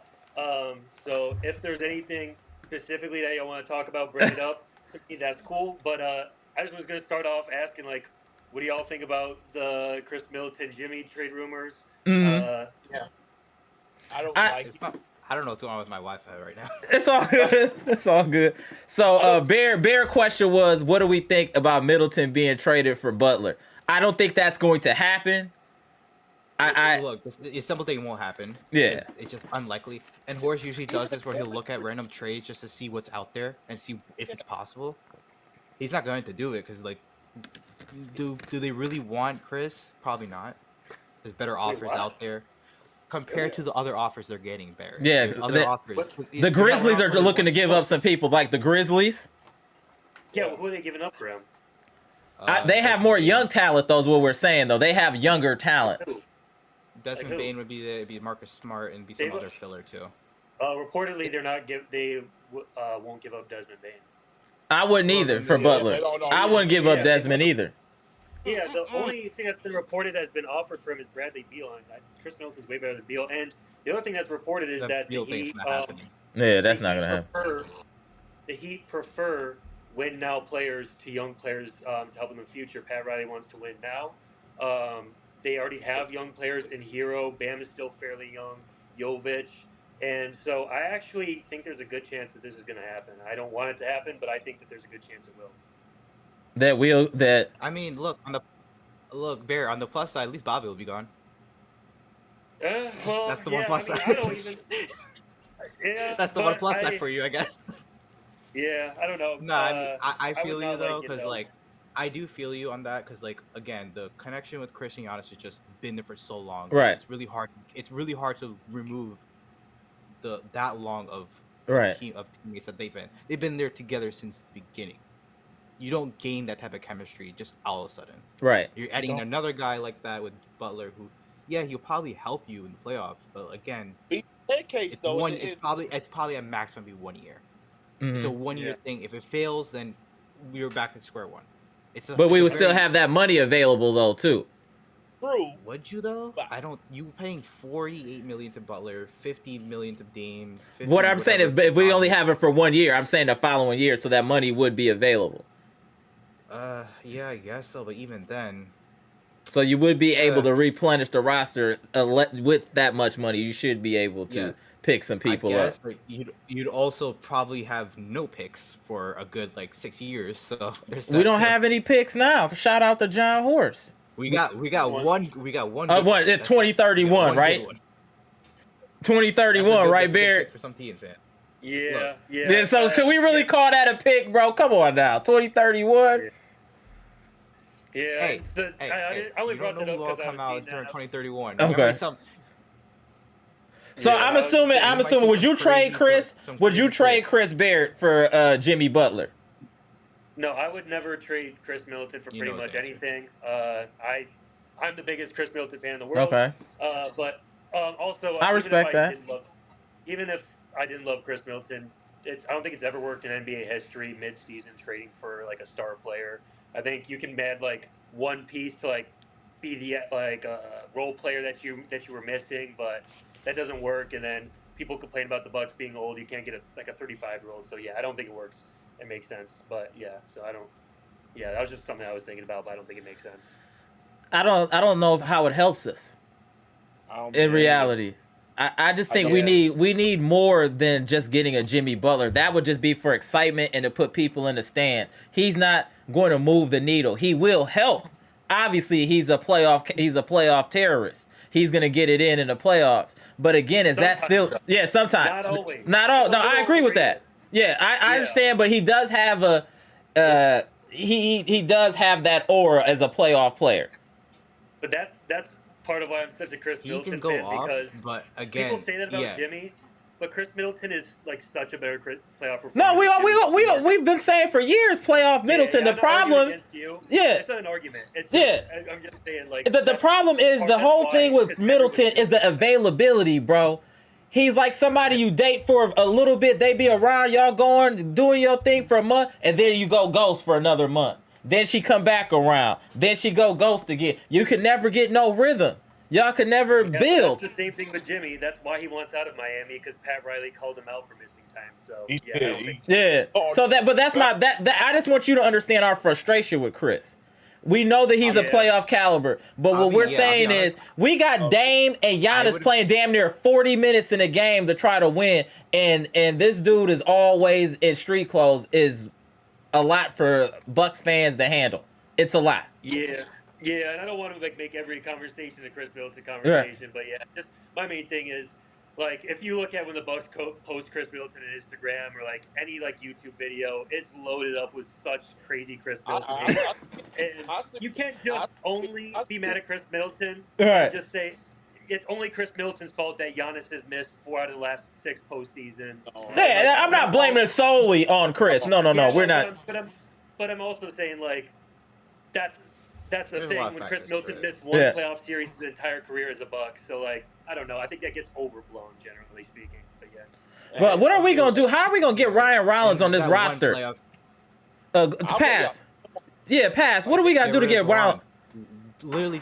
So if there's anything specifically that y'all want to talk about, bring it up to me. That's cool. But I just was gonna start off asking, like, what do y'all think about the Khris Middleton Jimmy trade rumors? Mm-hmm. I don't like. I don't know what's going on with my Wi-Fi right now. It's all good. It's all good. So, Bear question was, what do we think about Middleton being traded for Butler? I don't think that's going to happen. Look, the simple thing won't happen. Yeah. It's just unlikely. And Horace usually does this where he'll look at random trades just to see what's out there and see if it's possible. He's not going to do it because, like, do they really want Khris? Probably not. There's better offers out there compared to the other offers they're getting, Bear. Yeah, the Grizzlies are looking to give up some people, like the Grizzlies. Yeah, who are they giving up for him? They have more young talent, though, is what we're saying, though. They have younger talent. Desmond Bane would be there. It'd be Marcus Smart and be some other filler, too. Reportedly, they won't give up Desmond Bane. I wouldn't either for Butler. I wouldn't give up Desmond either. Yeah, the only thing that's been reported has been offered for him is Bradley Beal, and Khris Middleton's way better than Beal. And the other thing that's reported is that the Heat, yeah, that's not gonna happen. The Heat prefer win now players to young players to help in the future. Pat Riley wants to win now. They already have young players in Hero. Bam is still fairly young. Jovic. And so I actually think there's a good chance that this is going to happen. I don't want it to happen, but I think that there's a good chance it will. I mean, look, Bear, on the plus side, at least Bobby will be gone. Well, that's the one plus side. I don't even, yeah, that's the one plus side for you, I guess. Yeah, I don't know. No, I feel you, though, because, like, I do feel you on that, because, like, again, the connection with Khris and Giannis has just been there for so long. Right. It's really hard to remove that long of teammates that they've been there together since the beginning. You don't gain that type of chemistry just all of a sudden. Right. You're adding another guy like that with Butler, who, yeah, he'll probably help you in the playoffs, but again, it's probably a maximum be 1 year. Mm-hmm. It's a 1 year thing. If it fails, then we're back at square one. But we would still have that money available though too. True. Would you though? You were paying $48 million to Butler, $50 million to Dame. What I'm saying, if we only have it for 1 year, I'm saying the following year, so that money would be available. Yeah, I guess so. But even then, so you would be able to replenish the roster with that much money. You should be able to pick some people up. But you'd also probably have no picks for a good 6 years. So we don't have any picks now. Shout out to John Horse. We got one. 2031, right? 2031, right, Barrett? For some teams, man. Yeah. So can we really call that a pick, bro? Come on now, 2031. Yeah. I only brought that up because I was out during 2031. Okay. So I'm assuming. Would you trade Khris? Would you trade Khris Barrett for Jimmy Butler? No, I would never trade Khris Middleton for pretty much anything. I'm the biggest Khris Middleton fan in the world. Okay. But also, I respect that. Even if I didn't love Khris Middleton, I don't think it's ever worked in NBA history mid-season trading for a star player. I think you can add one piece to be the role player that you were missing, but that doesn't work. And then people complain about the Bucks being old. You can't get a 35-year-old. So yeah, I don't think it works. It makes sense, but yeah. So I don't. Yeah, that was just something I was thinking about, but I don't think it makes sense. I don't know how it helps us. In reality, I just think we need more than just getting a Jimmy Butler. That would just be for excitement and to put people in the stands. He's not going to move the needle. He will help. Obviously, he's a playoff terrorist. He's gonna get it in the playoffs. But again, sometimes sometimes. Not always. Not all. No, I agree with that. Yeah, I understand, but he does have he does have that aura as a playoff player. But that's part of why I'm such a Khris Middleton fan, because but again, people say that about Jimmy, but Khris Middleton is such a better playoff performer. No, we've been saying for years playoff Middleton. The problem, it's not an argument. I'm just saying the problem is the whole thing with Middleton is the availability, bro. He's like somebody you date for a little bit. They be around, y'all doing your thing for a month, and then you go ghost for another month. Then she come back around. Then she go ghost again. You could never get no rhythm. Y'all could never build. That's the same thing with Jimmy. That's why he wants out of Miami, because Pat Riley called him out for missing time. So I that's I just want you to understand our frustration with Khris. We know that he's a Yeah. playoff caliber. But what we're saying is we got Dame and Giannis playing damn near 40 minutes in a game to try to win. And this dude is always in street clothes is a lot for Bucks fans to handle. It's a lot. Yeah, and I don't want to make every conversation a Khris Middleton conversation, but yeah, just my main thing is like if you look at when the Bucks post Khris Middleton on Instagram or like any like YouTube video, it's loaded up with such crazy Khris Middleton. And you can't just only be mad at Khris Middleton. Right. Just say it's only Khris Middleton's fault that Giannis has missed 4 out of the last 6 postseasons. Yeah, I'm not blaming it solely on Khris. No, we're not. But I'm also saying like that's the thing when Khris Middleton's missed one playoff series his entire career as a Buck. So like I don't know. I think that gets overblown generally speaking. But yeah. But what are we gonna do? How are we gonna get Ryan Rollins on this roster? Pass. Yeah, pass. What do we gotta do to get Rollins? Literally,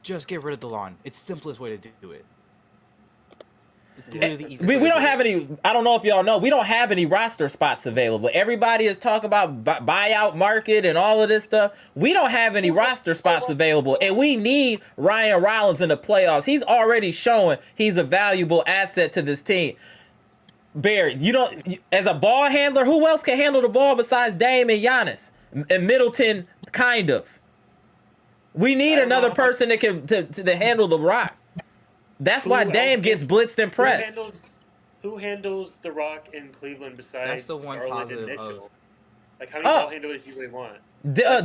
just get rid of DeLon. It's the simplest way to do it. We don't have any. I don't know if y'all know. We don't have any roster spots available. Everybody is talking about buyout market and all of this stuff. We don't have any roster spots available, and we need Ryan Rollins in the playoffs. He's already showing he's a valuable asset to this team. Barry, as a ball handler, who else can handle the ball besides Dame and Giannis and Middleton? Kind of. We need another person that can to handle the rock. That's why Dame gets blitzed and pressed. Who handles the rock in Cleveland besides Garland and Mitchell? Like how many ball handlers do you really want?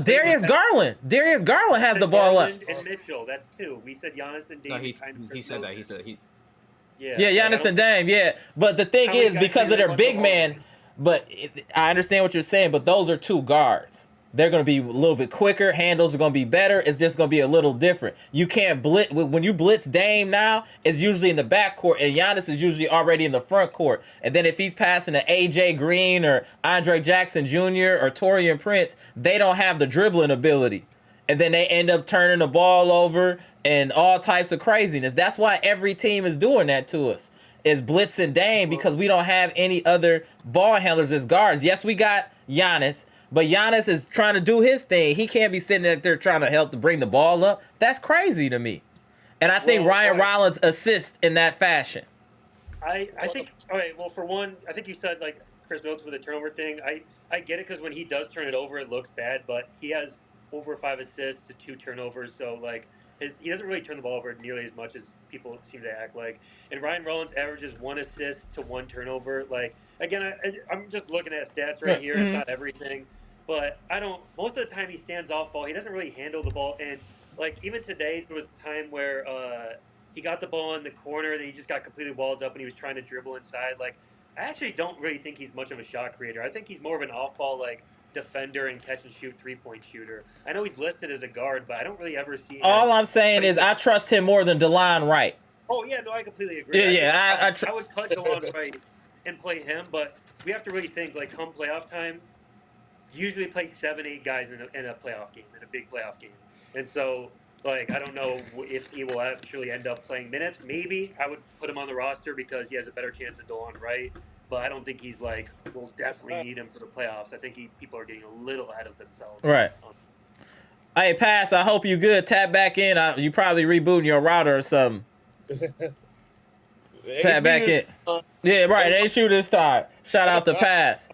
Darius Garland. Darius Garland has the ball up. And Mitchell, that's 2. We said Giannis and Dame. No, he said that. He said he. Yeah, Giannis and Dame. Yeah, but the thing is, because of their big man. But I understand what you're saying. But those are 2 guards. They're going to be a little bit quicker. Handles are going to be better. It's just going to be a little different. You can't blitz. When you blitz Dame now, it's usually in the backcourt, and Giannis is usually already in the front court. And then if he's passing to A.J. Green or Andre Jackson Jr. or Taurean Prince, they don't have the dribbling ability. And then they end up turning the ball over and all types of craziness. That's why every team is doing that to us, is blitzing Dame, because we don't have any other ball handlers as guards. Yes, we got Giannis. But Giannis is trying to do his thing. He can't be sitting there trying to help to bring the ball up. That's crazy to me. And I think Ryan Rollins assists in that fashion. I think, all right, well, for one, I think you said, like, Khris Middleton with the turnover thing. I get it because when he does turn it over, it looks bad. But he has over 5 assists to 2 turnovers. So, like, he doesn't really turn the ball over nearly as much as people seem to act like. And Ryan Rollins averages 1 assist to 1 turnover. Like, again, I'm just looking at stats right here. It's not everything. But most of the time he stands off ball. He doesn't really handle the ball. And, like, even today, there was a time where he got the ball in the corner and he just got completely walled up and he was trying to dribble inside. Like, I actually don't really think he's much of a shot creator. I think he's more of an off-ball, like, defender and catch-and-shoot three-point shooter. I know he's listed as a guard, but I don't really ever see him. All I'm saying is I trust him more than DeLon Wright. Oh, yeah, no, I completely agree. I would cut DeLon Wright and play him, but we have to really think, like, come playoff time, usually play 7-8 guys in a playoff game, in a big playoff game. And so, like, I don't know if he will actually end up playing minutes. Maybe I would put him on the roster because he has a better chance than DeLon Wright. But I don't think he's like, we'll definitely need him for the playoffs. I think people are getting a little ahead of themselves. Right. Hey, Pass, I hope you good. Tap back in. You probably rebooting your router or something. Tap back in. Yeah, right. It ain't you this time. Shout out to Pass.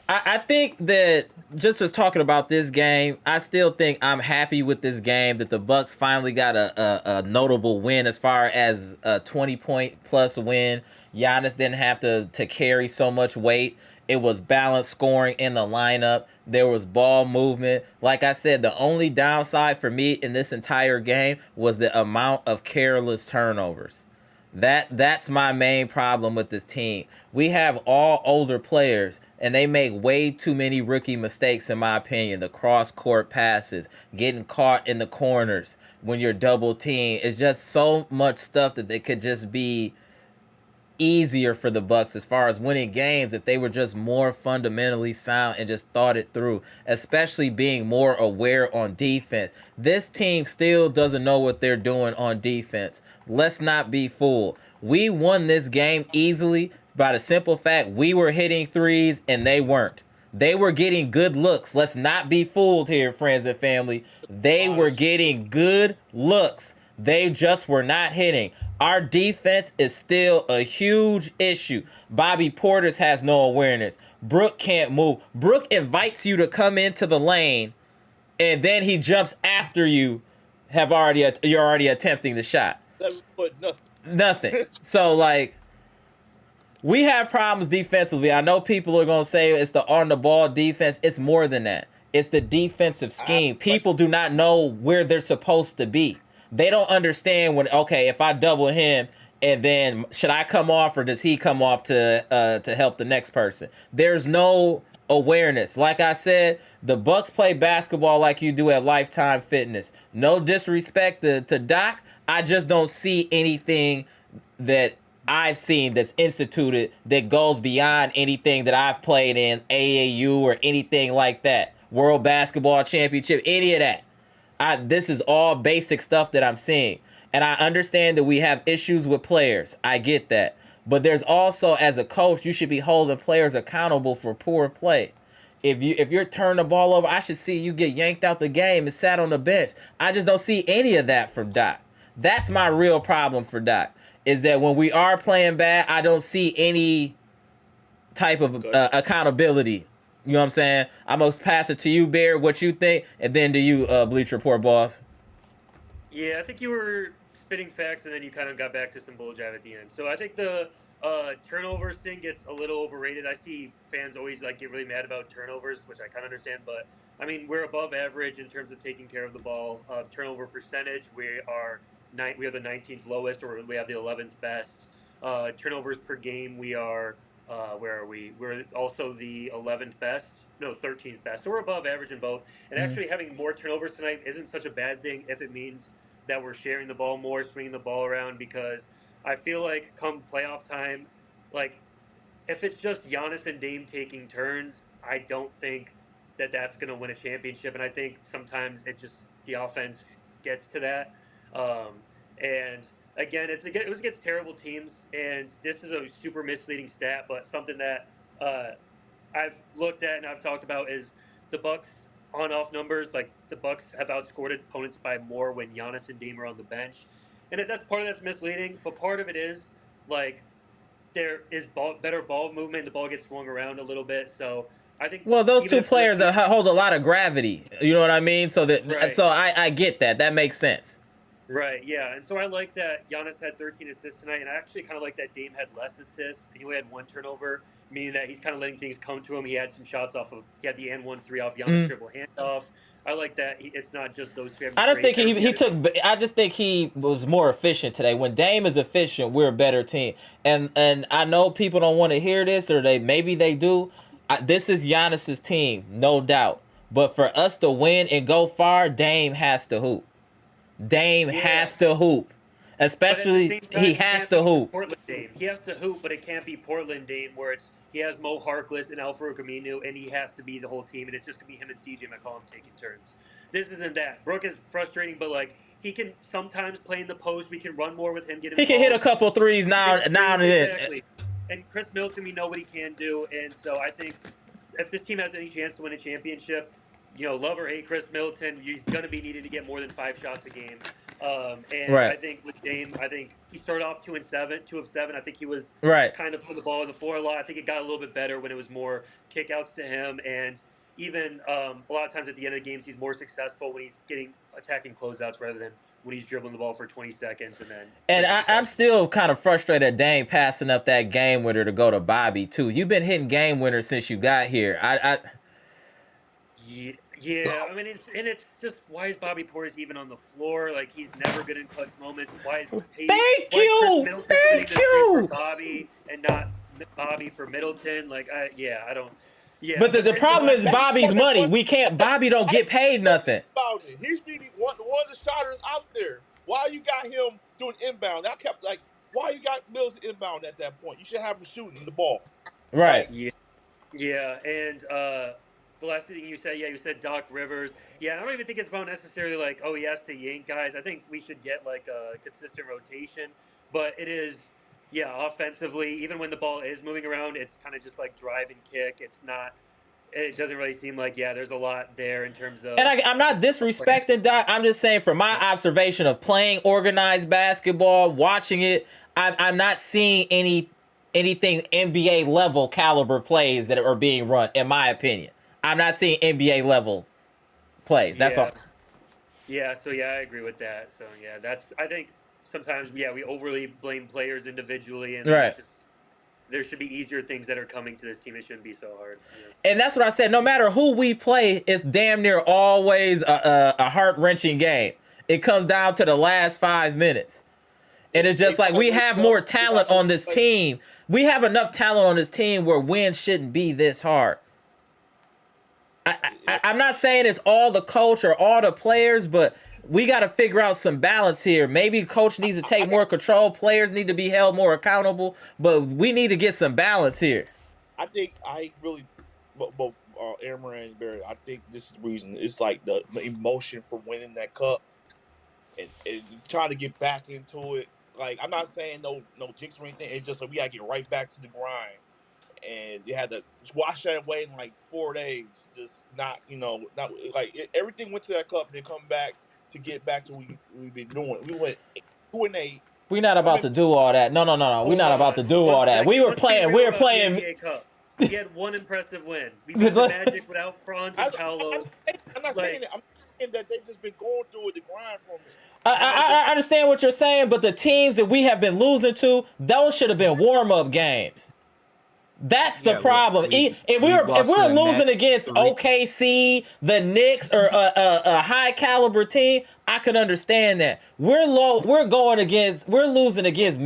I think that just as talking about this game, I still think I'm happy with this game that the Bucks finally got a notable win as far as a 20-point plus win. Giannis didn't have to carry so much weight. It was balanced scoring in the lineup. There was ball movement. Like I said, the only downside for me in this entire game was the amount of careless turnovers. That's my main problem with this team. We have all older players, and they make way too many rookie mistakes, in my opinion. The cross-court passes, getting caught in the corners when you're double teamed. It's just so much stuff that they could just be easier for the Bucks as far as winning games if they were just more fundamentally sound and just thought it through, especially being more aware on defense. This team still doesn't know what they're doing on defense. Let's not be fooled. We won this game easily by the simple fact we were hitting threes and they weren't. They were getting good looks. Let's not be fooled here, friends and family. They were getting good looks. They just were not hitting. Our defense is still a huge issue. Bobby Portis has no awareness. Brook can't move. Brook invites you to come into the lane, and then he jumps after you. You're already attempting the shot. 7 foot nothing. Nothing. So like, we have problems defensively. I know people are gonna say it's the on the ball defense. It's more than that. It's the defensive scheme. People do not know where they're supposed to be. They don't understand when, okay, if I double him, and then should I come off or does he come off to help the next person? There's no awareness. Like I said, the Bucks play basketball like you do at Lifetime Fitness. No disrespect to Doc. I just don't see anything that I've seen that's instituted that goes beyond anything that I've played in AAU or anything like that. World Basketball Championship, any of that. This is all basic stuff that I'm seeing. And I understand that we have issues with players. I get that. But there's also, as a coach, you should be holding players accountable for poor play. If you're turning the ball over, I should see you get yanked out the game and sat on the bench. I just don't see any of that from Doc. That's my real problem for Doc, is that when we are playing bad, I don't see any type of accountability. You know what I'm saying? I'm going to pass it to you, Bear, what you think, and then to you, Bleach Report boss. Yeah, I think you were spitting facts, and then you kind of got back to some bull jive at the end. So I think the turnovers thing gets a little overrated. I see fans always like get really mad about turnovers, which I kind of understand. But I mean, we're above average in terms of taking care of the ball. Turnover percentage, we are the 19th lowest, or we have the 11th best. Turnovers per game, we are where are we? We're also the 11th best. No, 13th best. So we're above average in both. And actually having more turnovers tonight isn't such a bad thing if it means that we're sharing the ball more, swinging the ball around, because I feel like come playoff time, like if it's just Giannis and Dame taking turns, I don't think that that's going to win a championship. And I think sometimes the offense gets to that. And again, it was against terrible teams, and this is a super misleading stat, but something that I've looked at and I've talked about is the Bucks on-off numbers. Like the Bucks have outscored opponents by more when Giannis and Dame are on the bench, and that's misleading. But part of it is like there is better ball movement. The ball gets swung around a little bit, so I think. Well, those two players hold a lot of gravity. You know what I mean? So I get that. That makes sense. Right, yeah. And so I like that Giannis had 13 assists tonight, and I actually kind of like that Dame had less assists. He only had one turnover, meaning that he's kind of letting things come to him. He had some shots he had the and 1-3 off Giannis dribble handoff. I like that it's not just those two. I just think he was more efficient today. When Dame is efficient, we're a better team. And I know people don't want to hear this, or maybe they do. This is Giannis's team, no doubt. But for us to win and go far, Dame has to hoop. Dame has to hoop. Especially, he has to hoop. Portland Dame. He has to hoop, but it can't be Portland Dame where he has Mo Harkless and Al-Farouq Aminu, and he has to be the whole team, and it's just going to be him and CJ McCollum taking turns. This isn't that. Brook is frustrating, but, like, he can sometimes play in the post. We can run more with him. He can hit a couple threes now and then. Exactly. And Khris Middleton, we know what he can do, and so I think if this team has any chance to win a championship, love or hate Khris Middleton, he's going to be needed to get more than 5 shots a game. I think with Dame, I think he started off 2 of 7. I think he was kind of putting the ball on the floor a lot. I think it got a little bit better when it was more kickouts to him, and even a lot of times at the end of the games, he's more successful when he's attacking closeouts rather than when he's dribbling the ball for 20 seconds and then. And I'm still kind of frustrated at Dame passing up that game winner to go to Bobby too. You've been hitting game winners since you got here. Yeah, I mean, it's just, why is Bobby Portis even on the floor? Like, he's never good in clutch moments. Why is Khris Middleton sitting for Bobby and not Bobby for Middleton? Like, I don't. Yeah. But the problem is Bobby's money. Bobby don't get paid nothing. He's one of the shotters out there. Why you got him doing inbound? Why you got Mills inbound at that point? You should have him shooting the ball. Right. Yeah, and the last thing you said Doc Rivers. Yeah, I don't even think it's about necessarily like, he has to yank guys. I think we should get like a consistent rotation. But it is, offensively, even when the ball is moving around, it's kind of just like drive and kick. It's not it doesn't really seem like there's a lot there in terms of. And I'm not disrespecting Doc. I'm just saying from my observation of playing organized basketball, watching it, I'm not seeing anything NBA level caliber plays that are being run. In my opinion, I'm not seeing NBA level plays. That's all. Yeah, so I agree with that. So I think sometimes we overly blame players individually, and Right. there should be easier things that are coming to this team. It shouldn't be so hard. And that's what I said. No matter who we play, it's damn near always a heart-wrenching game. It comes down to the last 5 minutes. And it's just like we have more talent on this team. We have enough talent on this team where wins shouldn't be this hard. I'm not saying it's all the coach or all the players, but we got to figure out some balance here. Maybe coach needs to take more control. Players need to be held more accountable, but we need to get some balance here. I think both Amara and Barry, I think this is the reason. It's like the emotion for winning that cup and trying to get back into it. Like, I'm not saying no jinx or anything. It's just like we got to get right back to the grind. And you had to wash that away in like 4 days. Just not like everything went to that cup and then come back to get back to what we've been doing. We went 2-8. We're not about to do all that. No. We're not about to do all that. We were playing. He had one impressive win. We beat the Magic without Franz and Paolo. I'm not saying that. I'm saying that they've just been going through the grind for me. I understand what you're saying, but the teams that we have been losing to, those should have been warm-up games. That's the problem. If we're losing against OKC, the Knicks, or a high caliber team, I could understand that. We're losing against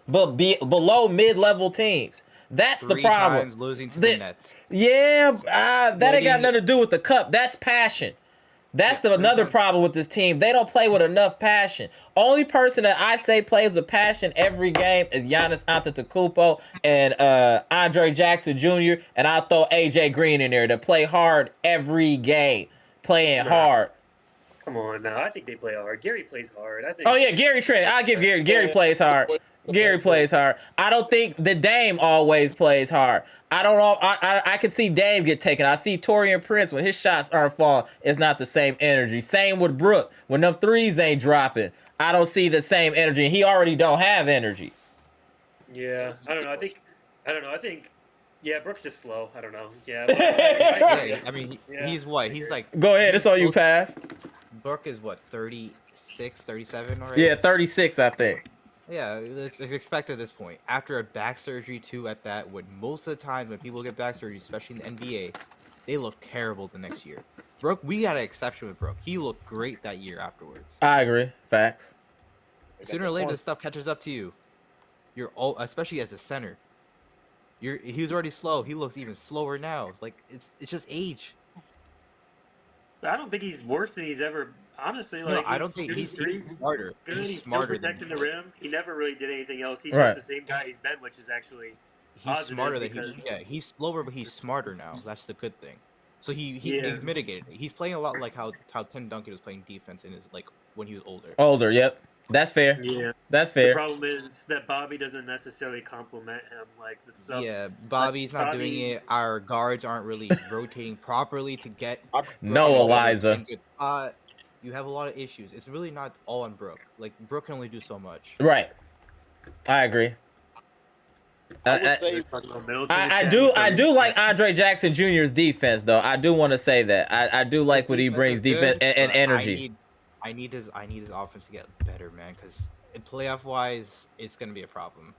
below mid level teams. That's the problem. 3 times losing to the Nets. Yeah, that ain't got nothing to do with the cup. That's passion. That's another problem with this team. They don't play with enough passion. Only person that I say plays with passion every game is Giannis Antetokounmpo and Andre Jackson Jr. And I'll throw AJ Green in there to play hard every game, playing hard. Come on now, I think they play hard. Gary plays hard. I think. Oh yeah, Gary Trent. I'll give Gary. Gary plays hard. Gary plays hard. I don't think the Dame always plays hard. I don't know. I can see Dame get taken. I see Taurean Prince when his shots aren't falling. It's not the same energy. Same with Brook. When them threes ain't dropping, I don't see the same energy. He already don't have energy. Yeah, I don't know. I think. Yeah, Brook's just slow. I don't know. Yeah. I mean, he's what? He's like. Go ahead. It's all you, Pass. Brook is what, 36, 37 already? Yeah, 36, I think. Yeah, it's expected at this point. After a back surgery, too, at that, when most of the time when people get back surgery, especially in the NBA, they look terrible the next year. Brook, we got an exception with Brook. He looked great that year afterwards. I agree. Facts. Sooner or later, this stuff catches up to you. Especially as a center. He was already slow. He looks even slower now. It's just age. I don't think he's worse than he's ever. Honestly, no, I don't think he's smarter. Good. He's smarter still protecting the rim. He never really did anything else. He's right. just the same guy he's been, which is actually he's smarter than he's slower, but he's smarter now. That's the good thing. So he's mitigated it. He's playing a lot like how Tim Duncan was playing defense in his when he was older. Older, yep. That's fair. Yeah, that's fair. The problem is that Bobby doesn't necessarily compliment him like the stuff. Yeah, Bobby's not doing it. Our guards aren't really rotating properly to get. No, Eliza. You have a lot of issues. It's really not all on Brook. Like Brook can only do so much. Right. I agree. I do like Andre Jackson Jr.'s defense though. I do want to say that. I do like what he brings defense and energy. I need his offense to get better, man, because playoff wise, it's gonna be a problem.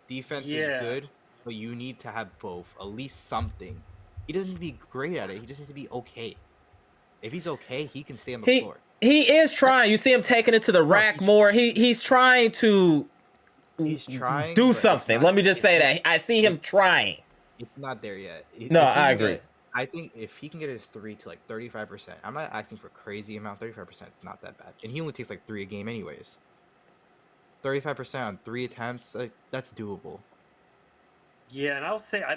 Defense is good, but you need to have both, at least something. He doesn't need to be great at it. He just needs to be okay. If he's okay, he can stay on the floor. He is trying. You see him taking it to the rack more. He's trying to do something. Let me just say that. I see him trying. It's not there yet. I agree. I think if he can get his 3 to like 35%, I'm not asking for a crazy amount. 35% is not that bad. And he only takes like 3 a game anyways. 35% on 3 attempts, that's doable. Yeah, and I'll say I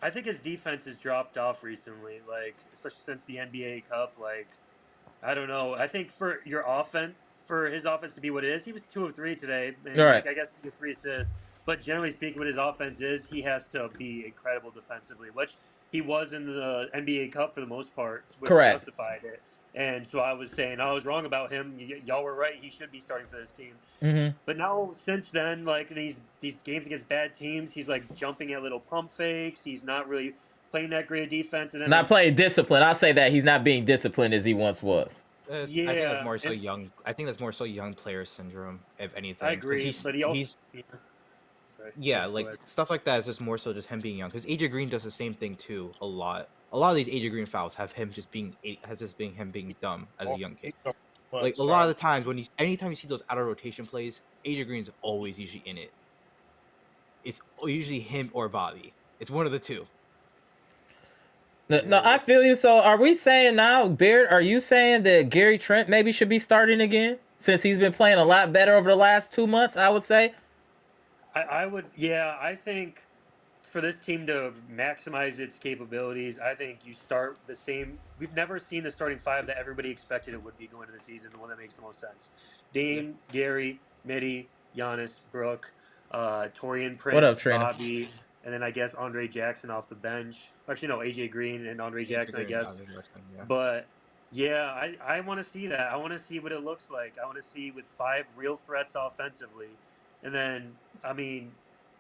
think his defense has dropped off recently, like especially since the NBA Cup. Like, I don't know. I think for his offense to be what it is, he was 2 of 3 today. And all right. I guess he had 3 assists. But generally speaking, what his offense is, he has to be incredible defensively, which he was in the NBA Cup for the most part, which Correct. justified it. And so I was saying I was wrong about him. Y'all were right. He should be starting for this team. Mm-hmm. But now since then, like these games against bad teams, he's like jumping at little pump fakes. He's not really playing that great defense. And then Not playing discipline. I'll say that he's not being disciplined as he once was. I think that's more so young. I think that's more so young player syndrome, if anything. I agree, but he also. Yeah, like stuff like that is just more so just him being young. Because AJ Green does the same thing too a lot. A lot of these AJ Green fouls have him just being him being dumb as a young kid. Like a lot of the times anytime you see those out of rotation plays, AJ Green's always usually in it. It's usually him or Bobby. It's one of the two. No, I feel you. So are we saying now, Beard, are you saying that Gary Trent maybe should be starting again? Since he's been playing a lot better over the last 2 months, I would say. I would, yeah. I think for this team to maximize its capabilities, I think you start the same. We've never seen the starting five that everybody expected it would be going into the season, the one that makes the most sense. Dame, Gary, Mitty, Giannis, Brooke, Torian Prince, What up, Trina? Bobby, and then I guess Andre Jackson off the bench. Actually, no, AJ Green and Andre Jackson, I guess. But yeah, I want to see that. I want to see what it looks like. I want to see with 5 real threats offensively. And then, I mean,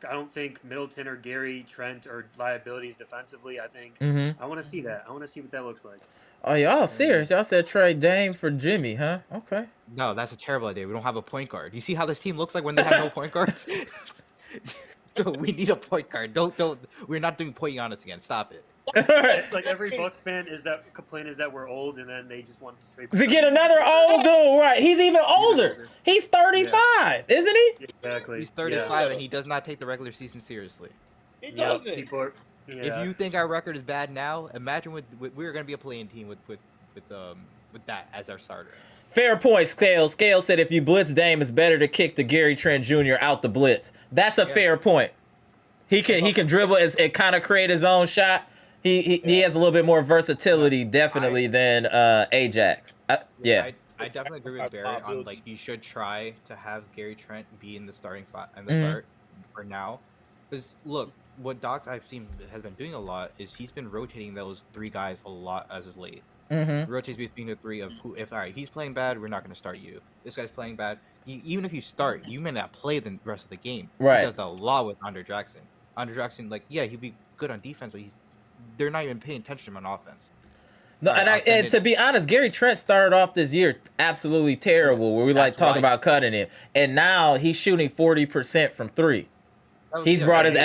I don't think Middleton or Gary Trent are liabilities defensively. I think I want to see that. I want to see what that looks like. Oh, y'all serious? Y'all said trade Dame for Jimmy, huh? Okay. No, that's a terrible idea. We don't have a point guard. You see how this team looks like when they have no point guards? We need a point guard. Don't. We're not doing point Giannis again. Stop it. It's like every Bucks fan complain is that we're old, and then they just want to trade To get another old dude, right? He's even older. He's 35, isn't he? Exactly. He's 35, and he does not take the regular season seriously. He doesn't. If you think our record is bad now, imagine we're going to be a playing team with that as our starter. Fair point, Scales. Scales said if you blitz Dame, it's better to kick to Gary Trent Jr. out the blitz. That's a fair point. He can dribble and kind of create his own shot. He has a little bit more versatility, definitely, than Ajax. I definitely agree with Barry on like you should try to have Gary Trent be in the starting start for now. Because look, what Doc I've seen has been doing a lot is he's been rotating those 3 guys a lot as of late. Rotates between the 3 of who. If all right, he's playing bad, we're not going to start you. This guy's playing bad. Even if you start, you may not play the rest of the game. Right. He does that a lot with Andre Jackson. Andre Jackson, like he'd be good on defense, but they're not even paying attention to him on offense. No, and to be honest, Gary Trent started off this year absolutely terrible, where we talk about cutting him, and now he's shooting 40% from 3. He's brought his.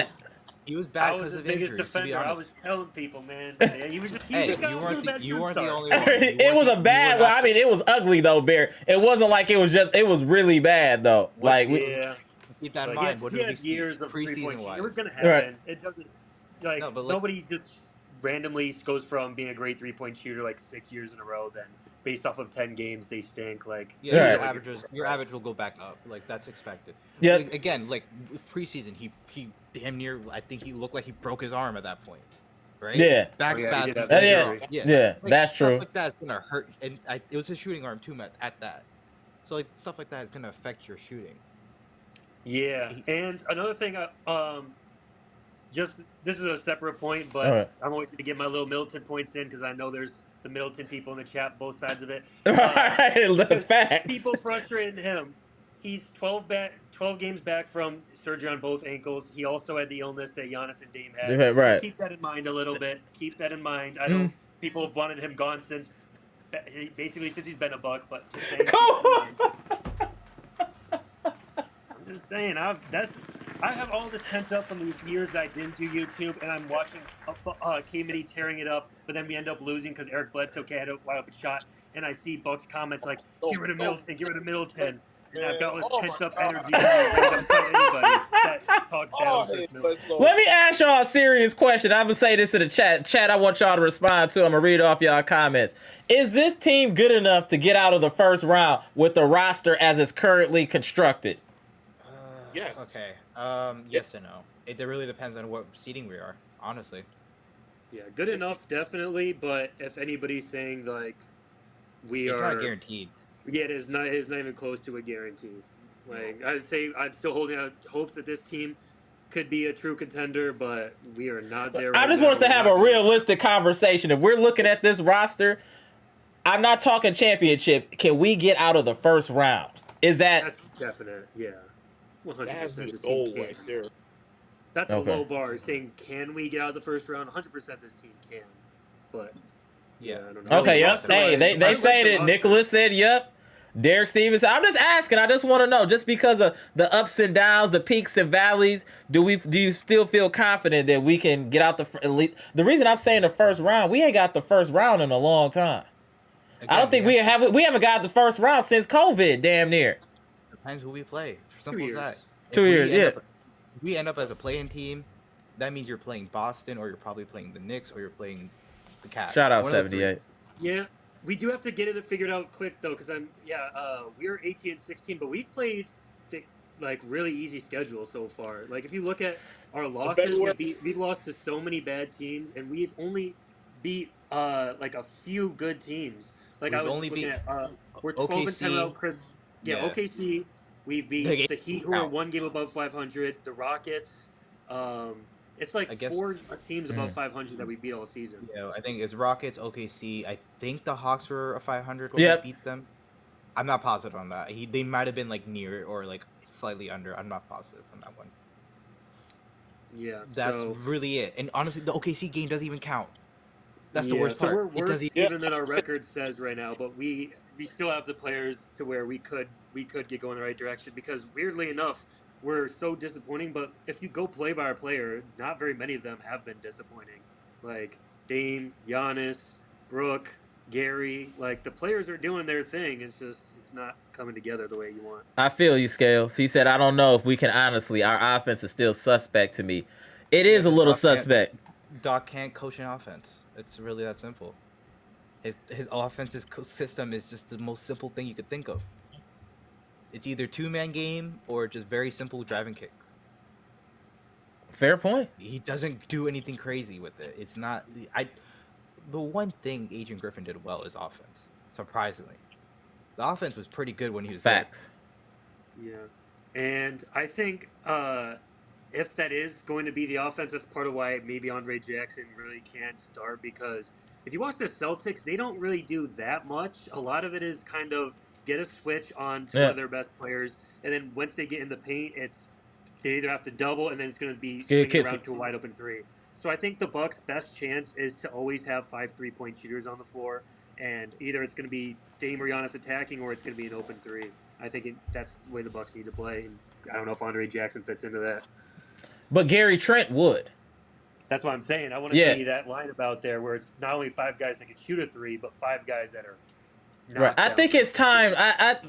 He was bad because of his biggest injuries. defender. I was telling people, man. He was just. You weren't the only one. It was a bad. Well, I mean, it was ugly though, Bear. It wasn't like it was just. It was really bad though. Keep that in mind. He had years of preseason wise. It was gonna happen. Right. It doesn't. Nobody just randomly goes from being a great 3-point shooter like 6 years in a row. Then based off of 10 games, they stink. Like your average will go back up. Like that's expected. Yeah. Like, again, like preseason, he damn near. I think he looked like he broke his arm at that point. Right. Yeah. Back Yeah. Like, that's true. Stuff like that's gonna hurt, and it was his shooting arm too. At that, so like stuff like that is gonna affect your shooting. Yeah, and another thing, just this is a separate point, but I'm always going to get my little Middleton points in because I know there's the Middleton people in the chat, both sides of it. The facts. People frustrating him. He's 12 games back from surgery on both ankles. He also had the illness that Giannis and Dame had. Right. Keep that in mind a little bit. Keep that in mind. I know people have wanted him gone since he's been a Buck, but just saying. I'm just saying, I have all this pent up from these years that I didn't do YouTube, and I'm watching K-Mitty tearing it up, but then we end up losing because Eric Bledsoe had a wide open shot, and I see Bucks comments like, get rid of Middleton, and I've got all this pent up energy and anybody that talks bad about Let me ask y'all a serious question. I'm going to say this in the chat. Chat, I want y'all to respond to. I'm going to read off y'all comments. Is this team good enough to get out of the first round with the roster as it's currently constructed? Yes. Okay. Yes and no. It really depends on what seeding we are, honestly. Yeah, good enough, definitely. But if anybody's saying like it's not guaranteed. Yeah, it is not. It is not even close to a guarantee. Like I'd say, I'm still holding out hopes that this team could be a true contender, but we are not there. I right just now. want us to We're have not a there. realistic conversation. If we're looking at this roster, I'm not talking championship. Can we get out of the first round? Is that That's definite. Yeah, 100%. That has to be the This team goal can. right there. That's Okay. a low bar. Saying, can we get out of the first round? 100% this team can. But yeah, I don't know. okay? Yep. Roster-wise, Hey, I they like said the it. roster. Nicholas said yep. Derek Stevens. I'm just asking. I just want to know. Just because of the ups and downs, the peaks and valleys, do you still feel confident that we can get out the elite? The reason I'm saying the first round, we ain't got the first round in a long time. Again, I don't think we haven't got the first round since COVID. Damn near. Depends who we play. 2 Simple as years. that. 2 years. Yeah. If we end up as a play-in team, that means you're playing Boston, or you're probably playing the Knicks, or you're playing the Cavs. Shout out One of the three. 78. Yeah, we do have to get it figured out quick though, because we're 18 and 16, but we've played like really easy schedule so far. Like if you look at our losses, February- we've lost to so many bad teams, and we've only beat like a few good teams. Like I We've was only looking beat at we're 12 and 10 without Chris. Yeah, Yeah. OKC. We've The beat game the Heat, who are count. one game above 500. The Rockets. It's like I guess- 4 teams above 500 that we beat all season. Yeah, I think it's Rockets, OKC. I think the Hawks were a 500 when Yep. we beat them. I'm not positive on that. They might have been like near or like slightly under. I'm not positive on that one. Yeah, That's so, really it. And honestly, the OKC game doesn't even count. That's the yeah, worst so part. we're It worse doesn't even than our record says right now, but we still have the players to where we could get going the right direction, because weirdly enough, we're so disappointing. But if you go play by our player, not very many of them have been disappointing. Like Dame, Giannis, Brooke, Gary, like the players are doing their thing. It's just it's not coming together the way you want. I feel you, Scales. He said, I don't know if we can honestly. Our offense is still suspect to me. It is a little suspect. Doc can't coach an offense. It's really that simple. His offensive system is just the most simple thing you could think of. It's either 2-man game or just very simple drive and kick. Fair point. He doesn't do anything crazy with it. It's not. The one thing Adrian Griffin did well is offense. Surprisingly, the offense was pretty good when he was Facts. Yeah, and I think if that is going to be the offense, that's part of why maybe Andre Jackson really can't start, because if you watch the Celtics, they don't really do that much. A lot of it is kind of get a switch on to one of their best players, and then once they get in the paint, they either have to double, and then it's going to be swinging around to a wide open three. So I think the Bucks' best chance is to always have 5 3-point shooters on the floor, and either it's going to be Dame or Giannis attacking, or it's going to be an open three. I think that's the way the Bucks need to play, and I don't know if Andre Jackson fits into that. But Gary Trent would. That's what I'm saying. I want to see that lineup out there where it's not only 5 guys that can shoot a three, but 5 guys that are Right. I think it's time.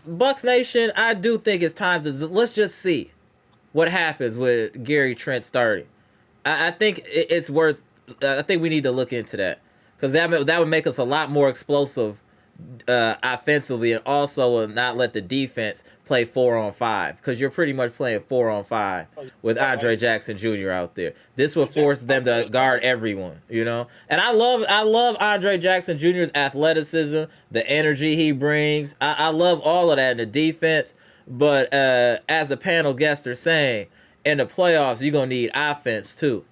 Bucks Nation, I do think it's time to let's just see what happens with Gary Trent starting. I think it's worth. I think we need to look into that, because that would make us a lot more explosive offensively, and also not let the defense play 4-on-5, because you're pretty much playing 4-on-5 with Andre Jackson Jr. out there. This would force them to guard everyone, you know. And I love Andre Jackson Jr.'s athleticism, the energy he brings. I love all of that in the defense. But as the panel guests are saying, in the playoffs, you're gonna need offense too.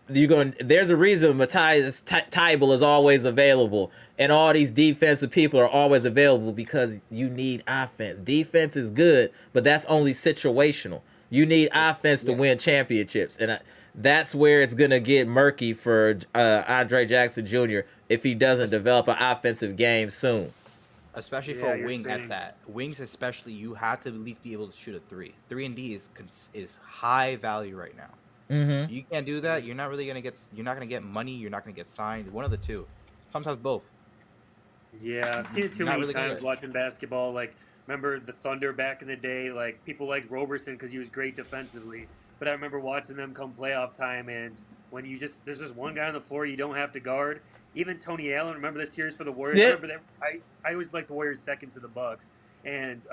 There's a reason Matthias Tybal is always available, and all these defensive people are always available, because you need offense. Defense is good, but that's only situational. You need offense to win championships, and that's where it's gonna get murky for Andre Jackson Jr. if he doesn't develop an offensive game soon. Especially for a wing at that. Wings especially, you have to at least be able to shoot a 3. 3 and D is high value right now. Mm-hmm. You can't do that, you're not gonna get money, you're not gonna get signed. One of the two. Sometimes both. Yeah, I've seen it too Not many really times good. watching basketball. Like, remember the Thunder back in the day? Like, people like Roberson because he was great defensively. But I remember watching them come playoff time, and when there's just one guy on the floor you don't have to guard. Even Tony Allen, remember the series for the Warriors? Yeah. I remember I always liked the Warriors second to the Bucks, and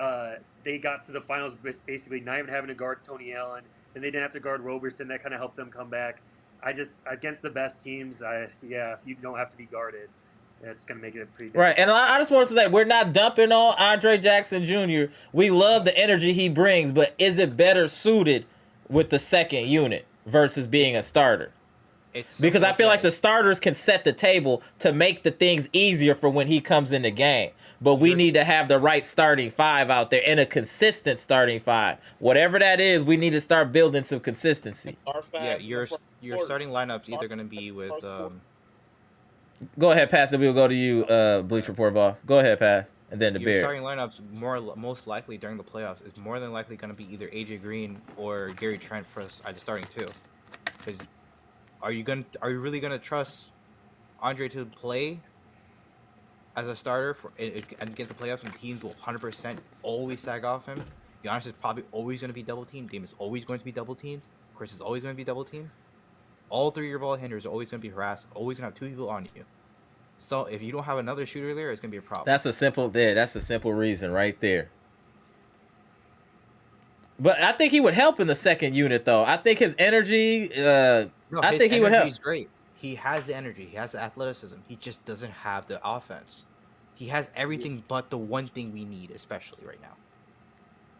they got to the finals basically not even having to guard Tony Allen, and they didn't have to guard Roberson. That kind of helped them come back. Against the best teams, if you don't have to be guarded, it's going to make it pretty difficult. Right, and I just want to say, we're not dumping on Andre Jackson Jr. We love the energy he brings, but is it better suited with the second unit versus being a starter. It's Because I simple feel to like say. the starters can set the table to make the things easier for when he comes in the game. But we need to have the right starting five out there and a consistent starting five. Whatever that is, we need to start building some consistency. Start Yeah, fast in the your first your quarter. starting lineup's either Start going to be in the with first quarter. Go ahead, Pass, and we'll go to you, Bleach Report boss. Go ahead, Pass, and then the your Beard. starting lineup's most likely during the playoffs is more than likely going to be either AJ Green or Gary Trent for either starting two. Because are you really gonna trust Andre to play as a starter against the playoffs when teams will 100% always sag off him? Giannis is probably always going to be double teamed. Dame is always going to be double teamed. Khris is always going to be double teamed. All three of your ball handlers are always going to be harassed. Always going to have two people on you. So if you don't have another shooter there, it's going to be a problem. That's a simple reason right there. But I think he would help in the second unit, though. I think his energy. I think he would help. He's great. He has the energy. He has the athleticism. He just doesn't have the offense. He has everything but the one thing we need, especially right now.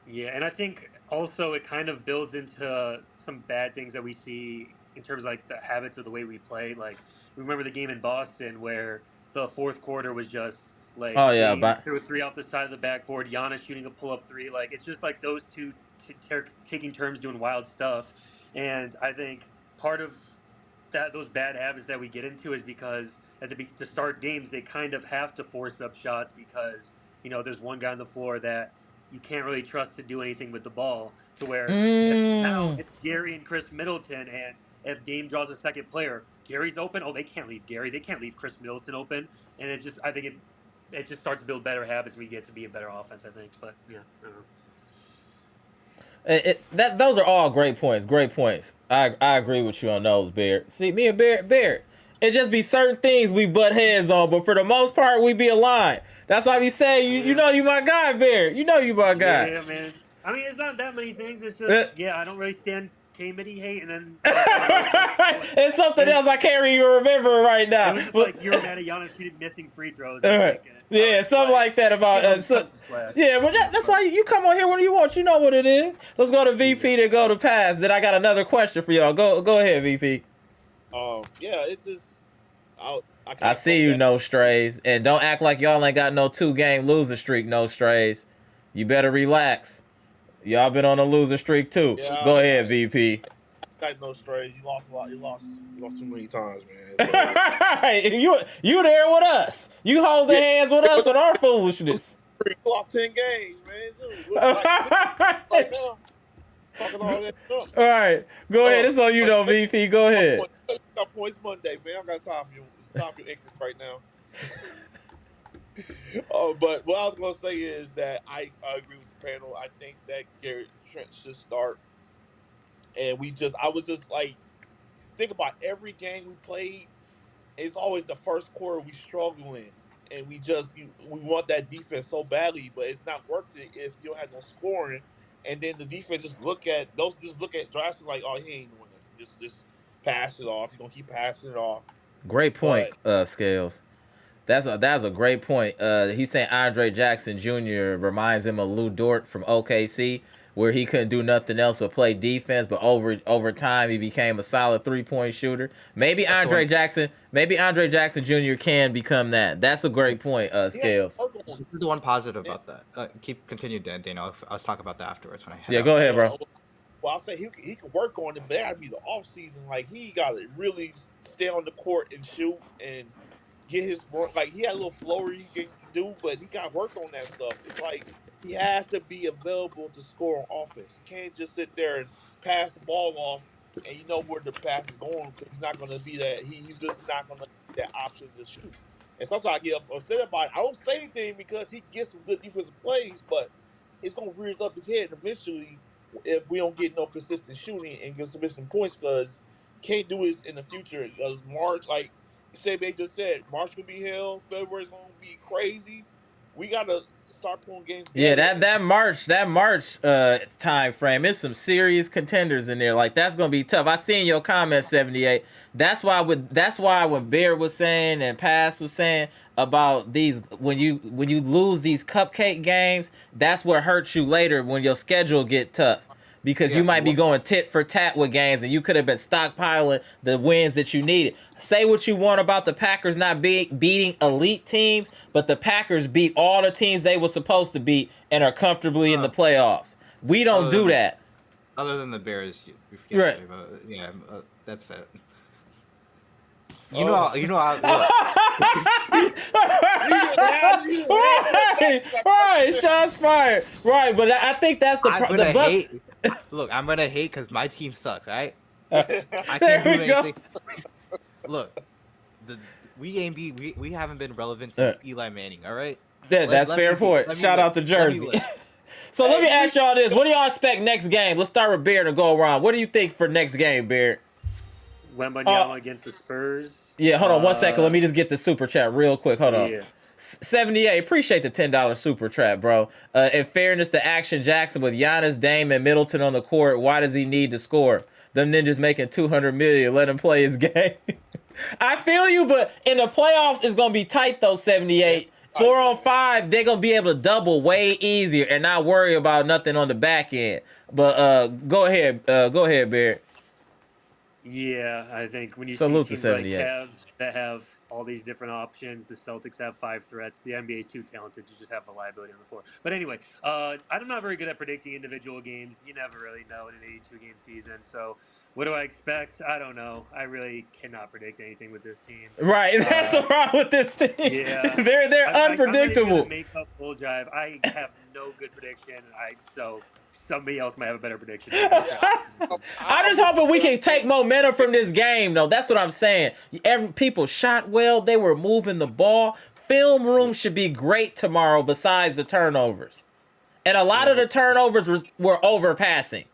Yeah, and I think also it kind of builds into some bad things that we see in terms of like the habits of the way we play. Like, remember the game in Boston where the fourth quarter was just like Dame threw a three off the side of the backboard, Giannis shooting a pull-up three. Like, it's just like those two taking turns doing wild stuff. And I think part of those bad habits that we get into is because to start games they kind of have to force up shots because there's one guy on the floor that you can't really trust to do anything with the ball. To where now it's Gary and Khris Middleton, and if Dame draws a second player, Gary's open. Oh, they can't leave Gary. They can't leave Khris Middleton open, and I think it just starts to build better habits. We get to be a better offense, I think. But yeah, I don't know. Those are all great points. Great points. I agree with you on those, Bear. See, me and Bear, it just be certain things we butt heads on, but for the most part, we be aligned. That's why we say, you know you my guy, Bear. You know you my guy. Yeah, man. I mean, it's not that many things. It's just, I don't really stand K-Mitty hate, and then... it's something else I can't even remember right now. It was just like, you were mad at Giannis missing free throws. Yeah, something like that about... yeah, but that's why you come on here when you want. You know what it is. Let's go to VP to go to Pass. Then I got another question for y'all. Go ahead, VP. Yeah, it just... I see you, no strays. And don't act like y'all ain't got no 2-game losing streak, no strays. You better relax. Y'all been on a losing streak too. Yeah, go ahead, VP. Got no strays. You lost a lot. You lost too many times, man. You there with us. You holding hands with us on our foolishness. You lost 10 games, man. Dude, talking all that stuff. All right, go ahead. It's on you, though, VP. Go ahead. Got points Monday, man. I got time for you. Time for your English right now. But what I was gonna say is that I agree with the panel. I think that Gary Trent should start, and I was just like, think about every game we played. It's always the first quarter we struggle in, and we want that defense so badly, but it's not worth it if you don't have no scoring. And then the defense just look at Drafton like, oh, he ain't doing it. Just pass it off. He's gonna keep passing it off. Great point, Scales. That's a great point. He's saying Andre Jackson Jr. reminds him of Lou Dort from OKC, where he couldn't do nothing else but play defense, but over time he became a solid 3-point shooter. Maybe Andre Jackson Jr. can become that. That's a great point, Scales. This is the one positive about that. Continue, Dan. I'll talk about that afterwards when I head out. Go ahead, bro. Well, I'll say he can work on it, but that gotta be the off season. Like, he gotta really stay on the court and shoot and get his he had a little floater he can do, but he gotta work on that stuff. It's like he has to be available to score on offense. He can't just sit there and pass the ball off and you know where the pass is going because he's not gonna be that. He's just not gonna be that option to shoot. And sometimes I get upset about it. I don't say anything because he gets some good defensive plays, but it's gonna rear up his head eventually if we don't get no consistent shooting and get some missing points, because can't do this in the future. Because March, like Sebe just said, March gonna be hell. February's gonna be crazy. We gotta start pulling games together. Yeah, that March time frame. It's some serious contenders in there. Like, that's gonna be tough. I seen your comment, 78. That's why when Bear was saying and Pass was saying about these, when you lose these cupcake games, that's what hurts you later when your schedule get tough. because Yeah, you might be going tit for tat with games, and you could have been stockpiling the wins that you needed. Say what you want about the Packers not beating elite teams, but the Packers beat all the teams they were supposed to beat and are comfortably in the playoffs. We don't do that. Other than the Bears, Right. Yeah, that's fair. You know how. Right, shots fired. Right, but I think that's the Bucks. Look, I'm gonna hate because my team sucks. All right, I There can't do we go. anything. Look, we haven't been relevant since Eli Manning. All right. Yeah, that's fair point. Shout out to Jersey. So let me ask y'all this: what do y'all expect next game? Let's start with Beard and go around. What do you think for next game, Beard? Wembanyama against the Spurs. Yeah, hold on 1 second. Let me just get the super chat real quick. Hold on. Yeah. 78, appreciate the $10 super chat, bro. In fairness to Action Jackson, with Giannis, Dame, and Middleton on the court, why does he need to score? Them ninjas making $200 million. Let him play his game. I feel you, but in the playoffs, it's gonna be tight though. 78, 4-on-5, they're gonna be able to double way easier and not worry about nothing on the back end. But go ahead, Bear. Yeah, I think when you Salute see to teams like 78. Cavs that have all these different options, the Celtics have 5 threats. The NBA is too talented to just have a liability on the floor. But anyway, I'm not very good at predicting individual games. You never really know in an 82-game season. So what do I expect? I don't know. I really cannot predict anything with this team. Right, that's the problem with this team. Yeah. they're unpredictable. I'm make up full drive. I have no good prediction. So somebody else might have a better prediction. I'm just hoping we can take momentum from this game, though. That's what I'm saying. People shot well. They were moving the ball. Film room should be great tomorrow besides the turnovers. And a lot of the turnovers were overpassing.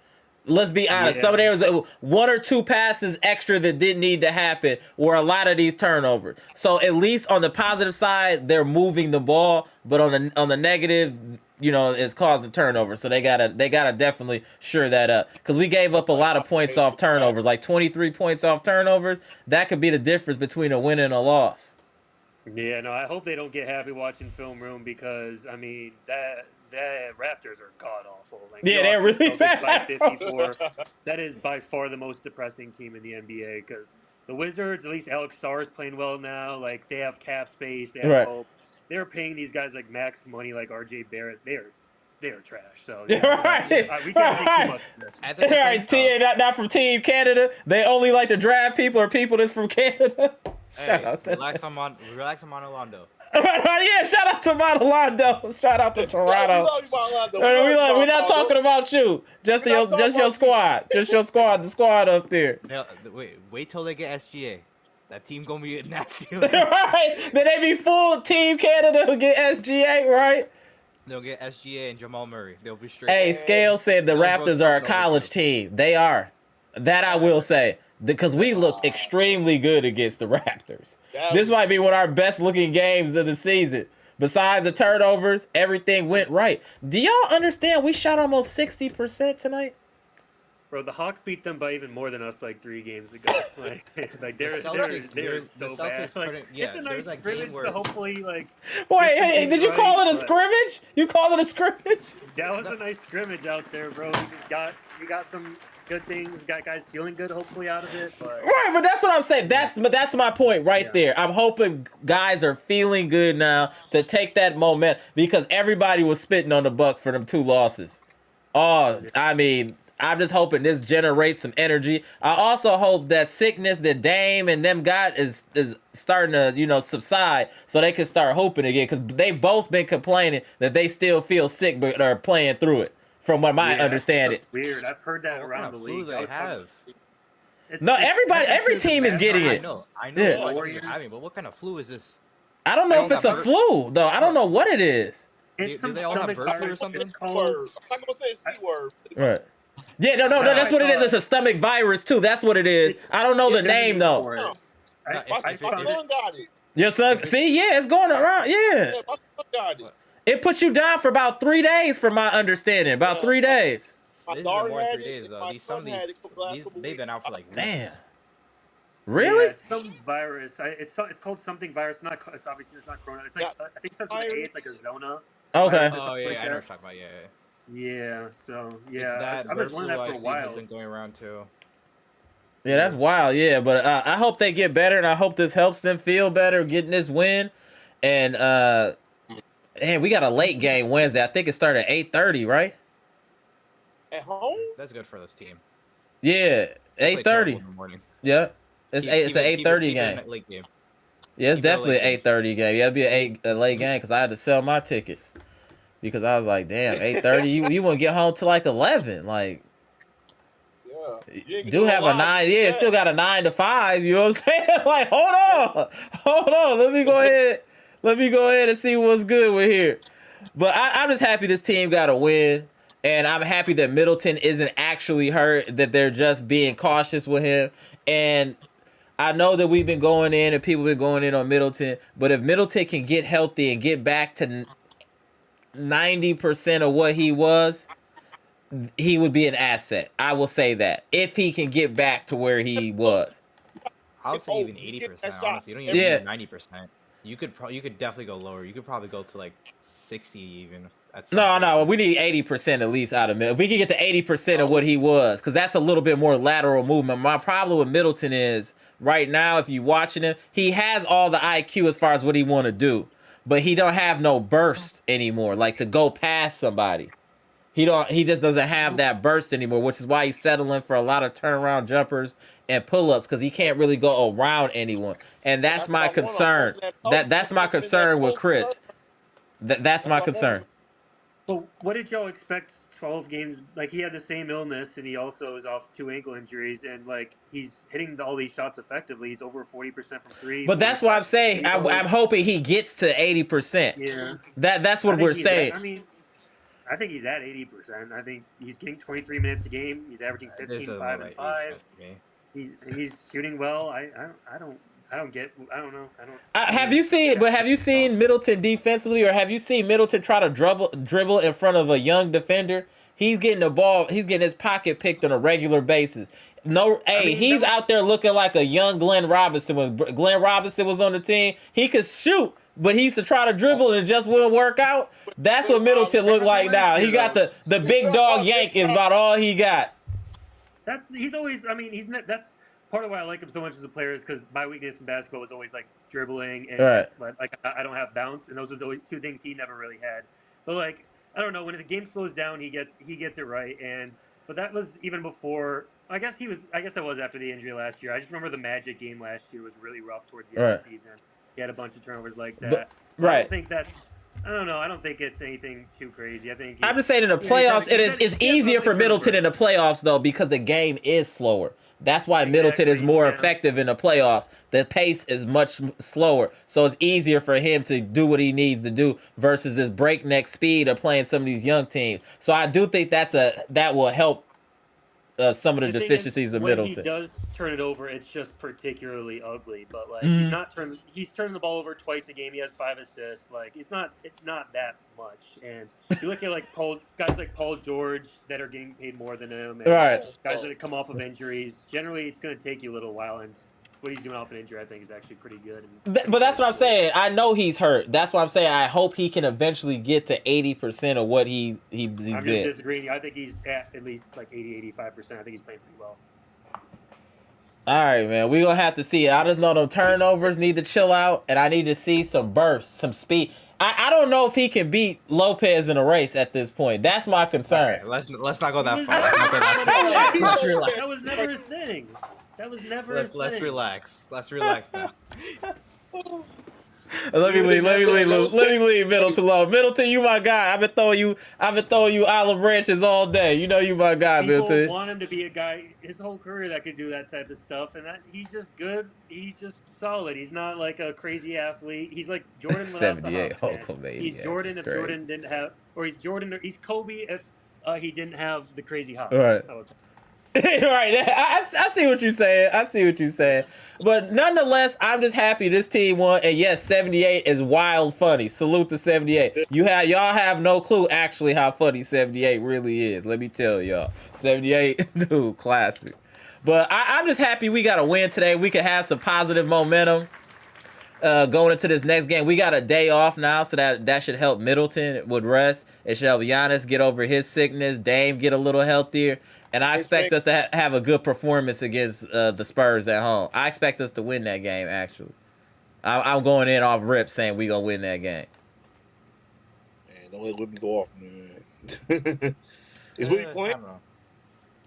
Let's be honest. Some of there was 1 or 2 passes extra that didn't need to happen were a lot of these turnovers. So at least on the positive side, they're moving the ball, but on the negative, it's causing turnovers. So they gotta definitely sure that up, because we gave up a lot of points off turnovers, like 23 points off turnovers. That could be the difference between a win and a loss. Yeah, no, I hope they don't get happy watching film room, because I mean that Raptors are god awful. Like, Yeah, they're really bad. By 54. That is by far the most depressing team in the NBA, because the Wizards, at least Alex Sarr is playing well now. Like, they have cap space, they have hope. They're paying these guys like max money, like RJ Barrett. They are trash. So we can't take too much of this. All right, not from Team Canada. They only like to draft people that's from Canada. Hey, relax on Orlando. Yeah, shout out to Orlando. Shout out to Toronto. We're not talking about you. Just your squad. Just your squad. The squad up there. Wait till they get SGA. That team gonna be nasty. Right? Then they be full Team Canada who get SGA, right? They'll get SGA and Jamal Murray. They'll be straight. Hey, Scale said the Raptors are a college team. They are. That I will say. Because we looked extremely good against the Raptors. This might be one of our best looking games of the season. Besides the turnovers, everything went right. Do y'all understand we shot almost 60% tonight? Bro, the Hawks beat them by even more than us like 3 games ago. Like they're so bad. Like, it's a nice scrimmage to hopefully like. Wait, hey, did you call it a scrimmage? You call it a scrimmage? That was a nice scrimmage out there, bro. We got some good things. We got guys feeling good, hopefully, out of it. But right, but that's what I'm saying. That's my point right there. I'm hoping guys are feeling good now to take that momentum, because everybody was spitting on the Bucks for them 2 losses. I mean, I'm just hoping this generates some energy. I also hope that sickness that Dame and them got is starting to subside, so they can start hoping again, because they've both been complaining that they still feel sick but are playing through it. From what I understand it. Weird. I've heard that around the league. They have. Every team is getting it. I know. Yeah. But what kind of flu is this? I don't know if it's a flu though. I don't know what it is. It's do they all have bird flu or something? I'm not gonna say C word. Right. Yeah, no. That's what it is. It's a stomach virus too. That's what it is. I don't know the name though. My son got it. Your son? See, yeah, it's going around. Yeah. My son got it. It puts you down for about 3 days, from my understanding. About 3 days. My daughter had it. My son had it for the last couple weeks. They've been out for like weeks. Damn. Really? Yeah, it's some virus. It's called something virus. It's obviously not corona. It's like I think it starts with A. It's like a zona. Okay. Oh yeah, I know what you're talking about. Yeah. Yeah. So It's yeah, that I've been wanting that for a I've while. been going around too. Yeah, that's wild. Yeah, but I hope they get better, and I hope this helps them feel better getting this win. And man, we got a late game Wednesday. I think it started at 8:30, right? At home? That's good for this team. Yeah, They play terrible 8:30. in the morning. Yeah, it's Keep- eight. keep It's an it- keep it- 8:30 keep it game. a late game. Yeah, it's keep it a definitely late an game. 8:30 game. Yeah, it'd be a late game because I had to sell my tickets because I was like, damn, 8:30. You won't get home till like 11. Like, Yeah. You ain't do gonna have a lie, 9. you Yeah, did still that. got a 9 to 5. You know what I'm saying? Like, hold on. Let me go ahead. Let me go ahead and see what's good with here. But I'm just happy this team got a win. And I'm happy that Middleton isn't actually hurt, that they're just being cautious with him. And I know that we've been going in and people been going in on Middleton. But if Middleton can get healthy and get back to 90% of what he was, he would be an asset. I will say that. If he can get back to where he was. I'll say even He's getting 80%. that shot. Honestly, you don't even Yeah. need 90%. You could definitely go lower. You could probably go to like 60 even. At some No, point. we need 80% at least out of Middleton. If we can get to 80% of what he was, because that's a little bit more lateral movement. My problem with Middleton is right now, if you're watching him, he has all the IQ as far as what he want to do, but he don't have no burst anymore, like to go past somebody. He just doesn't have that burst anymore, which is why he's settling for a lot of turnaround jumpers and pull-ups because he can't really go around anyone. And that's my concern. That's my concern with Khris. That's my concern. But what did y'all expect 12 games? Like, he had the same illness, and he also is off 2 ankle injuries, and, like, he's hitting all these shots effectively. He's over 40% from 3. But that's why I'm saying I'm hoping he gets to 80%. Yeah. That's what we're saying. I think he's at 80%. I think he's getting 23 minutes a game. He's averaging 15, 5, and 5. He's shooting well. I don't know. Have you seen Middleton defensively, or have you seen Middleton try to dribble in front of a young defender? He's getting the ball. He's getting his pocket picked on a regular basis. He's out there looking like a young Glenn Robinson. When Glenn Robinson was on the team, he could shoot, but he used to try to dribble and it just wouldn't work out. That's what Middleton looked like now. He got the big dog yank is about all he got. That's part of why I like him so much as a player is because my weakness in basketball was always like dribbling and like I don't have bounce, and those are the 2 things he never really had. But like I don't know, when the game slows down, he gets it right. But that was even before. I guess that was after the injury last year. I just remember the Magic game last year was really rough towards the end of the season. He had a bunch of turnovers like that. I don't think that's. I don't know. I don't think it's anything too crazy. I think I'm just saying in the playoffs, it's easier for Middleton in the playoffs though because the game is slower. That's why Middleton is more effective in the playoffs. The pace is much slower, so it's easier for him to do what he needs to do versus this breakneck speed of playing some of these young teams. So I do think that will help some of the deficiencies of Middleton. When he does turn it over, it's just particularly ugly. But like he's turning the ball over twice a game. He has 5 assists. Like it's not that much. And you look at like guys like Paul George that are getting paid more than him, and guys that come off of injuries. Generally, it's going to take you a little while. And what he's doing off an injury, I think, is actually pretty good. But that's what I'm saying. I know he's hurt. That's why I'm saying I hope he can eventually get to 80% of what he's I'm been. just disagreeing. I think he's at least like 80, 85%. I think he's playing pretty well. All right, man. We're going to have to see. I just know them turnovers need to chill out, and I need to see some bursts, some speed. I don't know if he can beat Lopez in a race at this point. That's my concern. Okay, let's not go that far. Let's relax. That was never his thing. That was never his thing. Let's relax. Let's relax now. Let me leave Middleton alone. Middleton, you my guy. I've been throwing you olive branches all day. You know you my guy, Middleton. People want him to be a guy his whole career that could do that type of stuff, and he's just good. He's just solid. He's not like a crazy athlete. He's like Jordan without 78 the hump, Hulkamania. He's Jordan if crazy. Jordan didn't have, or he's Kobe if he didn't have the crazy hop. Right. Right. I see what you're saying. But nonetheless, I'm just happy this team won. And yes, 78 is wild funny. Salute to 78. Y'all have no clue actually how funny 78 really is. Let me tell y'all. 78, dude, classic. But I'm just happy we got a win today. We can have some positive momentum. going into this next game. We got a day off now, so that should help Middleton with rest. It should help Giannis get over his sickness. Dame get a little healthier. And I expect us to have a good performance against the Spurs at home. I expect us to win that game, actually. I'm going in off rip saying we going to win that game. Man, don't let Whitney go off, man. Is Whitney playing?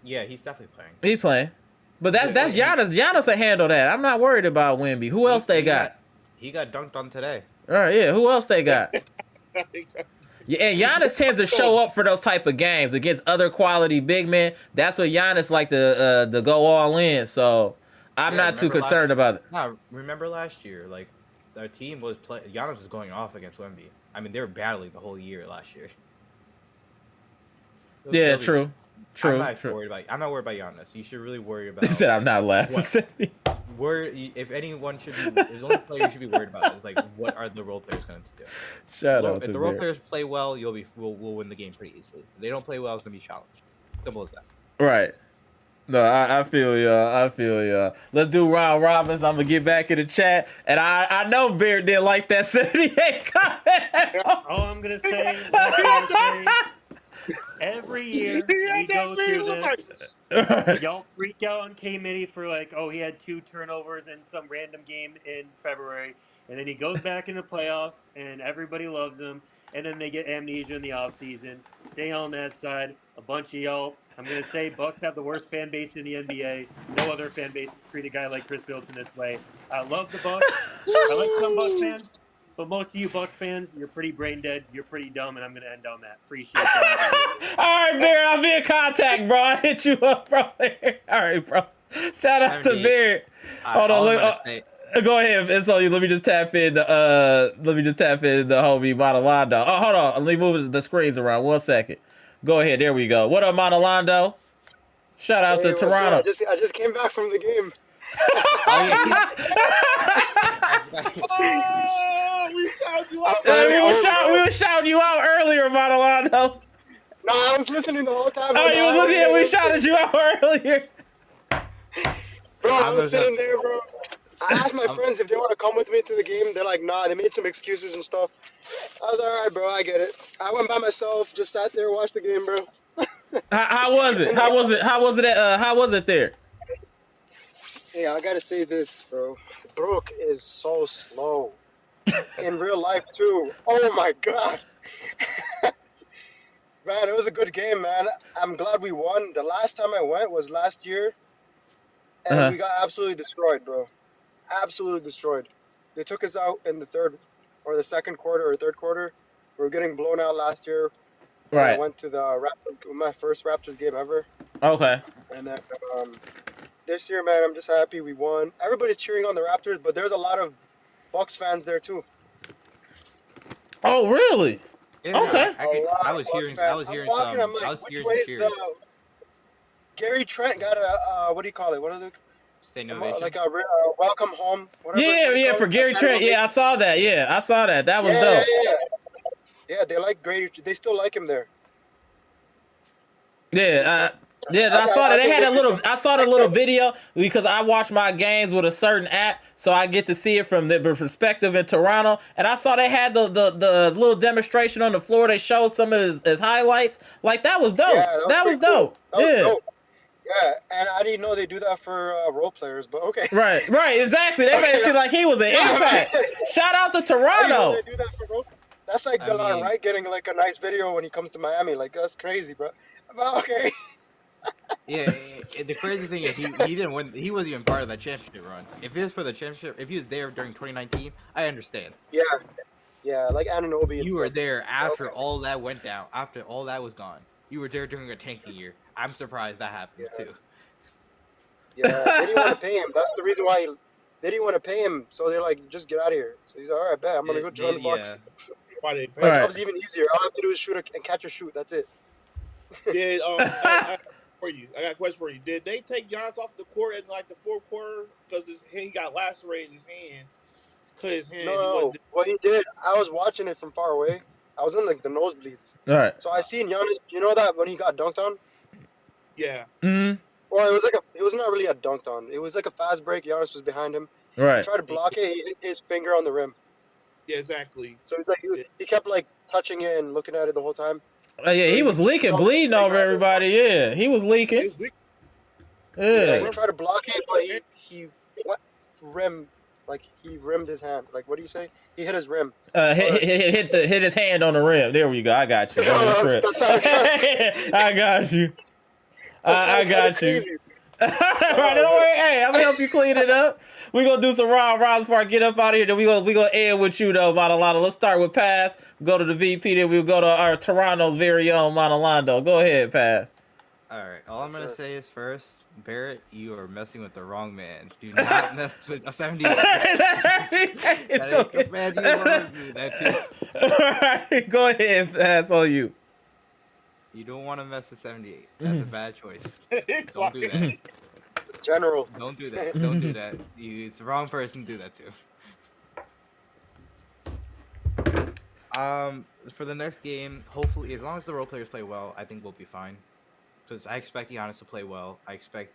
Yeah, he's definitely playing. He's playing. But that's Giannis. Giannis will handle that. I'm not worried about Wemby. Who else they got? He got dunked on today. All right, yeah. Who else they got? Yeah, and Giannis tends to show up for those type of games against other quality big men. That's what Giannis like to go all in. So I'm not too concerned about it. No, remember last year, like our team was Giannis was going off against Wemby. I mean, they were battling the whole year last year. Yeah, true. I'm not worried about Giannis. You should really worry about. He said, "I'm not laughing." If anyone should be, the only player you should be worried about is like, what are the role players going to do? Shout out to if the role players play well, we'll win the game pretty easily. If they don't play well, it's going to be challenged. Simple as that. Right. No, I feel ya. Let's do round robins. I'm gonna get back in the chat, and I know Beard didn't like that 78 comment. All I'm gonna say, every year we go through this. Y'all freak out on K-Mitty for like, oh, he had 2 turnovers in some random game in February, and then he goes back in the playoffs, and everybody loves him, and then they get amnesia in the offseason. Stay on that side. A bunch of y'all, I'm going to say Bucks have the worst fan base in the NBA. No other fan base treat a guy like Khris Middleton this way. I love the Bucks. I like some Bucks fans, but most of you Bucks fans, you're pretty brain dead. You're pretty dumb, and I'm going to end on that. Appreciate that. All right, Beard, I'll be in contact, bro. I'll hit you up, bro. All right, bro. Shout out to Beard. Hold on, go ahead. It's on you. Let me just tap in the homie Monalando. Oh, hold on. Let me move the screens around 1 second. Go ahead. There we go. What up, Monalando? Shout out to Toronto. I just came back from the game. We shouted you out. We were shouting you out earlier, Monalando. No, I was listening the whole time. Oh, you was listening? Yeah, we shouted you out earlier. Bro, I was sitting there, bro. I asked my friends if they want to come with me to the game. They're like, nah. They made some excuses and stuff. I was all right, bro. I get it. I went by myself, just sat there, watched the game, bro. How was it? How was it there? Hey, I gotta say this, bro. Brooke is so slow. In real life too. Oh my god. Man, it was a good game, man. I'm glad we won. The last time I went was last year, and we got absolutely destroyed, bro. Absolutely destroyed. They took us out in the second quarter or third quarter. We were getting blown out last year. Right. I went to the Raptors, my first Raptors game ever. Okay. And then this year, man, I'm just happy we won. Everybody's cheering on the Raptors, but there's a lot of Bucks fans there too. Oh, really? Yeah, okay. I was hearing cheers. Gary Trent got a what do you call it? What are the Standing ovation. like a welcome home? Yeah, for Gary Trent. Yeah, I saw that. That was dope. Yeah, they like Grady. They still like him there. Yeah, I saw that. They had I saw the little video because I watch my games with a certain app, so I get to see it from the perspective in Toronto. And I saw they had the little demonstration on the floor. They showed some of his highlights. Like, that was dope. Yeah, that was dope. Cool. That was dope. Yeah, and I didn't know they do that for role players, but okay. Right, exactly. They made it seem like he was an impact. Shout out to Toronto. They do that for role. That's like DeLon Wright getting like a nice video when he comes to Miami. Like, that's crazy, bro. But okay. Yeah, the crazy thing is he didn't win. He wasn't even part of that championship run. If it was for the championship, if he was there during 2019, I understand. Yeah, like Anunoby. You were there after all that went down. After all that was gone, you were there during a tanking year. I'm surprised that happened too. Yeah, they didn't want to pay him. That's the reason why they didn't want to pay him. So they're like, just get out of here. So he's like, all right, bet I'm gonna go join the Bucks. Why they pay? My job's even easier. All I have to do is shoot and catch or shoot. That's it. Did I got a question for you. Did they take Giannis off the court in like the fourth quarter because he got lacerated in his hand? Cut his hand. No, what he did, I was watching it from far away. I was in like the nosebleeds. All right. So I seen Giannis. You know that when he got dunked on? Yeah. Mm-hmm. Well, it was not really a dunked on. It was like a fast break. Giannis was behind him, He Right. tried to block it. He hit his finger on the rim. Yeah, exactly. So it's like he kept like touching it and looking at it the whole time. Yeah, So he was leaking, stubbed his bleeding finger over on the everybody. Yeah, he was leaking. It's legal. Yeah, he Yeah. tried to block it, but he what rim like he rimmed his hand. Like what do you say? He hit his rim. Hit his hand on the rim. There we go. I got you. Don't even trip. That sounded kind I got you. I got you. crazy. Right, don't worry. Hey, I'm gonna help you clean it up. We gonna do some rounds before I get up out of here. Then we gonna end with you though, Monalando. Let's start with Pass. Go to the VP. Then we'll go to our Toronto's very own Monalando. Go ahead, Pass. All right. All I'm gonna say is first, Barrett, you are messing with the wrong man. Do not mess with a 78. It's okay. Man, you want to do that too. All right, go ahead, Pass on you. You don't want to mess with 78. That's a bad choice. It's Don't do like- that. General. Don't do that. Don't do that. It's the wrong person to do that to. For the next game, hopefully, as long as the role players play well, I think we'll be fine. Because I expect Giannis to play well. I expect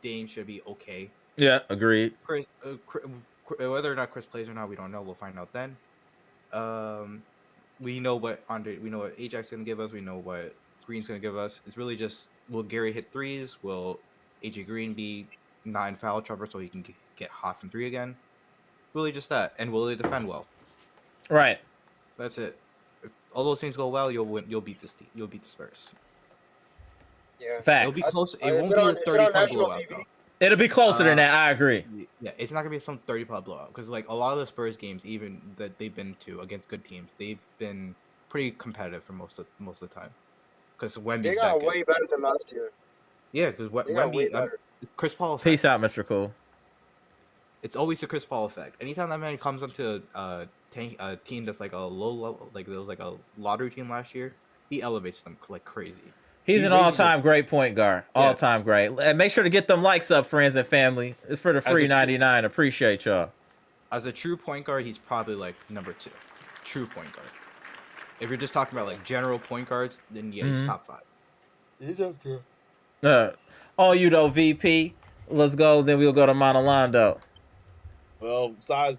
Dame should be okay. Yeah, agreed. Whether or not Khris plays or not, we don't know. We'll find out then. We know what Ajax gonna give us. We know what Green's gonna give us. It's really just, will Gary hit threes? Will AJ Green be not in foul trouble so he can get hot from three again? Really just that. And will they defend well? Right. That's it. If all those things go well, you'll win. You'll beat this team. You'll beat the Spurs. Yeah. It'll Facts. be close. It Is won't it be on- a is it 30 on point national blowout. TV? Though. It'll be closer than that. I agree. Yeah, it's not gonna be some 30-point blowout because like a lot of the Spurs games, even that they've been to against good teams, they've been pretty competitive for most of the time. Because Wemby's They that got good. way better than last year. Yeah, because They got way Wemby, better. Chris Paul effect. Peace out, Mr. Cool. It's always the Chris Paul effect. Anytime that man comes onto a team that's like a low level, like there was like a lottery team last year, he elevates them like crazy. He's He an raises all-time great point guard. Yeah. All-time great. And make sure to get them likes up, friends and family. It's for the As a free true- 99. Appreciate y'all. As a true point guard, he's probably like number 2. True point guard. If you're just talking about like general point guards, then yeah, he's Mhm. top 5. On you though, VP. Let's go. Then we'll go to Monalando. Well, besides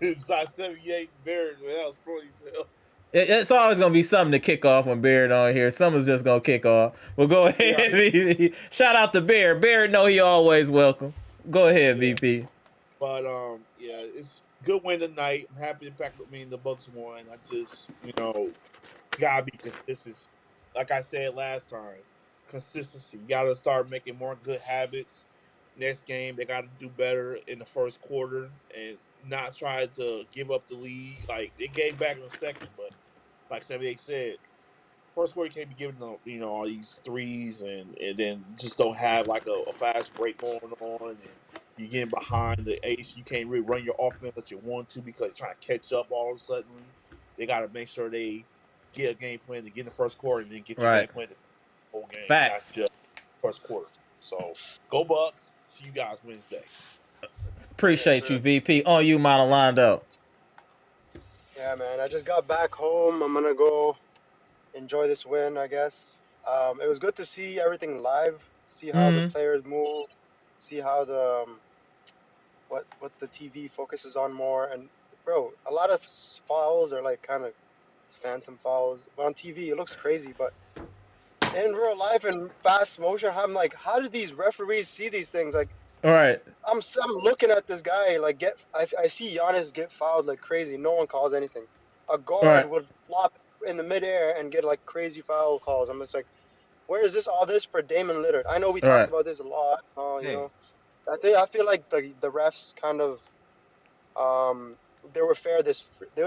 78 Barrett, man, that was funny as hell. It's always gonna be something to kick off when Barrett on here. Someone's just gonna kick off. Well, go ahead, VP. Shout out to Barrett. Barrett know he always welcome. Go ahead, VP. But yeah, it's good win tonight. I'm happy the fact that the Bucks won. I just, gotta be consistent. Like I said last time, consistency. You gotta start making more good habits. Next game, they gotta do better in the first quarter and not try to give up the lead. Like they gave back in the second, but like 78 said, first quarter you can't be giving them, all these threes and then just don't have like a fast break going on and you're getting behind the ace. You can't really run your offense that you want to because you're trying to catch up all of a sudden. They got to make sure they get a game plan to get in the first quarter and then get your game plan to the whole game. Facts. Not just first quarter. So go Bucks. See you guys Wednesday. Appreciate you, VP. On you, Monalando. Yeah, man. I just got back home. I'm gonna go enjoy this win, I guess. It was good to see everything live, see how the players move, see how the what the TV focuses on more. And bro, a lot of fouls are like kind of phantom fouls. But on TV, it looks crazy, but in real life and fast motion, I'm like, how do these referees see these things? Like, All right. I'm looking at this guy like I see Giannis get fouled like crazy. No one calls anything. A guard Right. would flop in the midair and get like crazy foul calls. I'm just like, where is all this for Damian Lillard? I know we Right. talk about this a lot. Hey. I feel like the refs kind of they were fair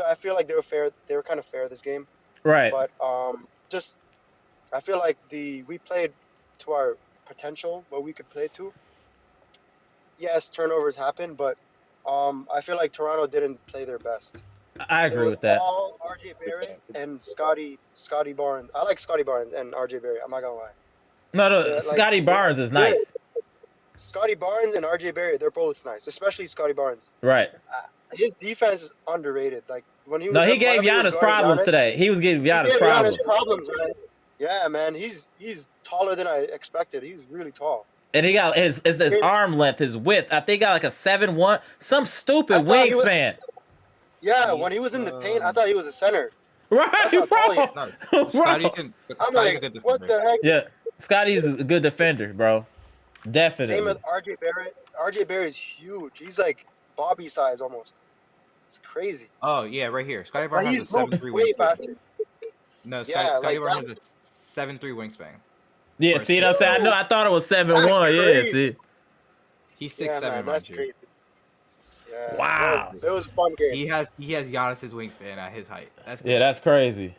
I feel like they were fair. They were kind of fair this game. Right. But just I feel like we played to our potential, what we could play to. Yes, turnovers happen, but I feel like Toronto didn't play their best. I agree with that. All RJ Barrett and Scotty Barnes. I like Scotty Barnes and RJ Barrett. I'm not gonna lie. No, Yeah, like, Scotty Barnes is nice. Scotty Barnes and RJ Barrett, they're both nice, especially Scotty Barnes. Right. His defense is underrated. Like when he was No, he at gave Miami, he was Giannis guarding problems Giannis. today. He was giving He Giannis gave problems. Giannis problems, man. Yeah, man. He's taller than I expected. He's really tall. And he got his arm length, his width. I think he got like a 7'1", some stupid wingspan. Yeah, when he was in the paint, I thought he was a center. Right, That's how tall he is. No, bro. Scotty can. I'm Scotty's a like, good what defender. the heck? Yeah, Scotty's a good defender, bro. Definitely. Same as RJ Barrett. RJ Barrett is huge. He's like Bobby size almost. It's crazy. Oh yeah, right here. Scotty But Barnes he's has a 7'3" way wingspan. faster. No, Yeah, Scotty like, Barnes has a 7'3" wingspan. Yeah, Or see what I'm saying? I thought it was 7'1". Yeah, crazy. see. He's 6'7", Yeah, man, mind that's you. crazy. Yeah, Wow. It was a fun game. He has Giannis's wingspan at his height. That's Yeah, that's crazy.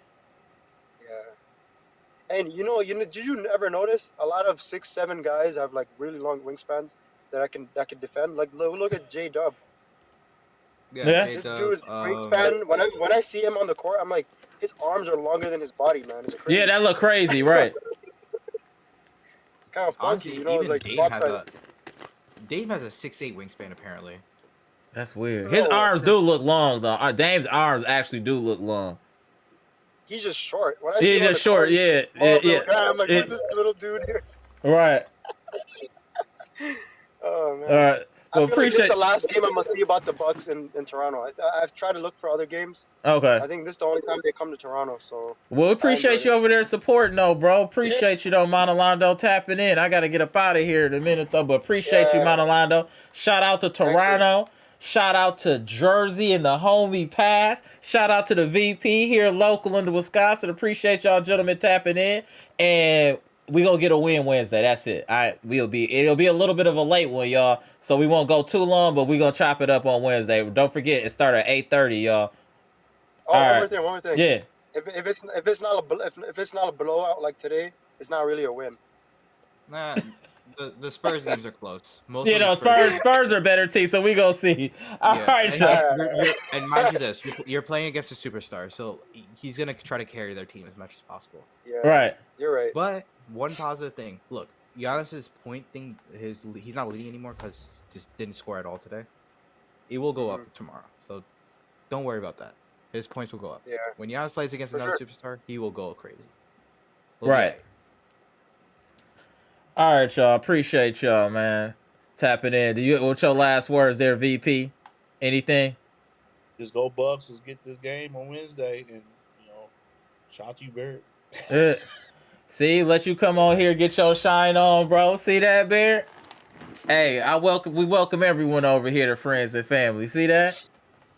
Yeah. And did you ever notice a lot of 6'7" guys have like really long wingspans that can defend? Like look at J Dub. Yeah. This dude's wingspan. When I see him on the court, I'm like, his arms are longer than his body, man. It's crazy. Yeah, that look crazy, right? It's kind of funky, Honestly, you know. It's even like Dave has a 6'8" wingspan apparently. That's weird. His arms do look long though. Dame's arms actually do look long. He's just short. When I He's see him on just the court, short, yeah, he's a small little yeah. guy. I'm like, who's this little dude here? Right. Oh man. All right. I Well, feel like this is appreciate. the last game I'm gonna see about the Bucks in Toronto. I've tried to look for other games. Okay. I think this is the only time they come to Toronto. So Well, we appreciate enjoyed you it. over there supporting, though, bro. Appreciate you, though, Monalando, tapping in. I got to get up out of here in a minute, though, but appreciate you, Yeah. Monalando. Shout out to Toronto. Shout out to Jersey and the homie pass. Shout out to the VP here local in the Wisconsin. Appreciate y'all gentlemen tapping in. And we gonna get a win Wednesday. That's it. It'll be a little bit of a late one, y'all. So we won't go too long, but we gonna chop it up on Wednesday. Don't forget, it starts at 8:30, y'all. Oh, All one right. more thing. Yeah. If it's not a blowout like today, it's not really a win. Nah, the Spurs games are close. Most You of the know, Spurs are better team, so we gonna see. All Yeah, right, and, y'all. and mind you this, you're playing against a superstar, so he's gonna try to carry their team as much as possible. Yeah. Right. You're right. But one positive thing, look, Giannis's point thing, he's not leading anymore because just didn't score at all today. It will go up tomorrow, so don't worry about that. His points will go up. Yeah. When Giannis plays against For another sure. superstar, he will go crazy. Right. All right, y'all. Appreciate y'all, man. Tapping in. What's your last words there, VP? Anything? Just go Bucks. Let's get this game on Wednesday, and shout out to you, Barrett. See, let you come on here, get your shine on, bro. See that, Barrett? Hey, we welcome everyone over here to friends and family. See that?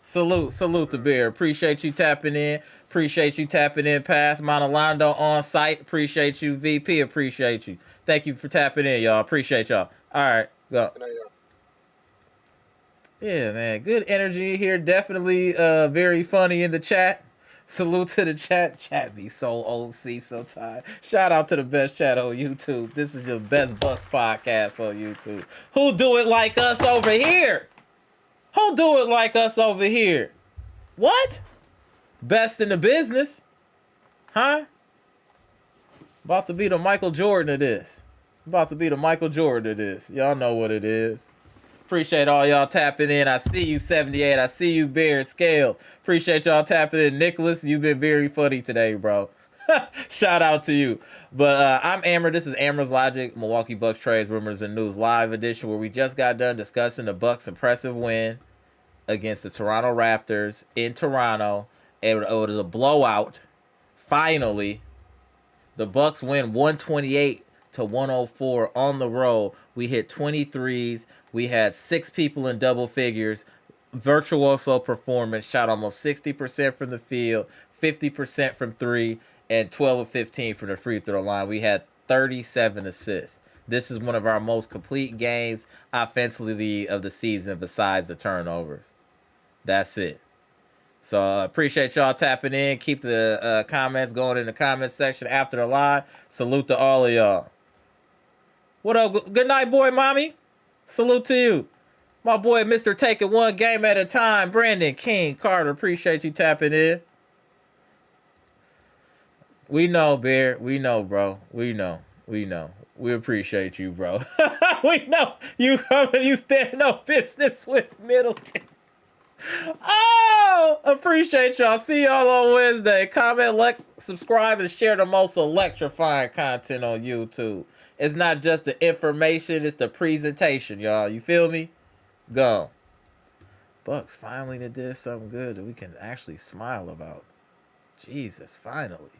Salute to Bear. Appreciate you tapping in. Appreciate you tapping in past Monalando on site. Appreciate you, VP. Appreciate you. Thank you for tapping in, y'all. Appreciate y'all. All right, go. Good night, y'all. Yeah, man. Good energy here. Definitely very funny in the chat. Salute to the chat. Chat be so OC sometimes. Shout out to the best chat on YouTube. This is your best Bucks podcast on YouTube. Who do it like us over here? Who do it like us over here? What? Best in the business? Huh? About to be the Michael Jordan of this. Y'all know what it is. Appreciate all y'all tapping in. I see you, 78. I see you, Bear Scales. Appreciate y'all tapping in. Nicholas, you've been very funny today, bro. Shout out to you. But I'm Amara. This is AmarasLogic, Milwaukee Bucks Trades, Rumors, and News live edition, where we just got done discussing the Bucks' impressive win against the Toronto Raptors in Toronto. It was a blowout. Finally, the Bucks win 128-104 on the road. We hit 23s. We had 6 people in double figures. Virtuoso performance. Shot almost 60% from the field, 50% from 3, and 12 of 15 from the free throw line. We had 37 assists. This is one of our most complete games offensively of the season besides the turnovers. That's it. So appreciate y'all tapping in. Keep the comments going in the comment section after the live. Salute to all of y'all. What up? Good night, boy, mommy. Salute to you. My boy, Mr. Take It One Game at a Time. Brandon King Carter. Appreciate you tapping in. We know, Bear. We know, bro. We know. We appreciate you, bro. We know you coming. You standing on business with Middleton. Oh, appreciate y'all. See y'all on Wednesday. Comment, like, subscribe, and share the most electrifying content on YouTube. It's not just the information, it's the presentation, y'all. You feel me? Go. Bucks finally did something good that we can actually smile about. Jesus, finally.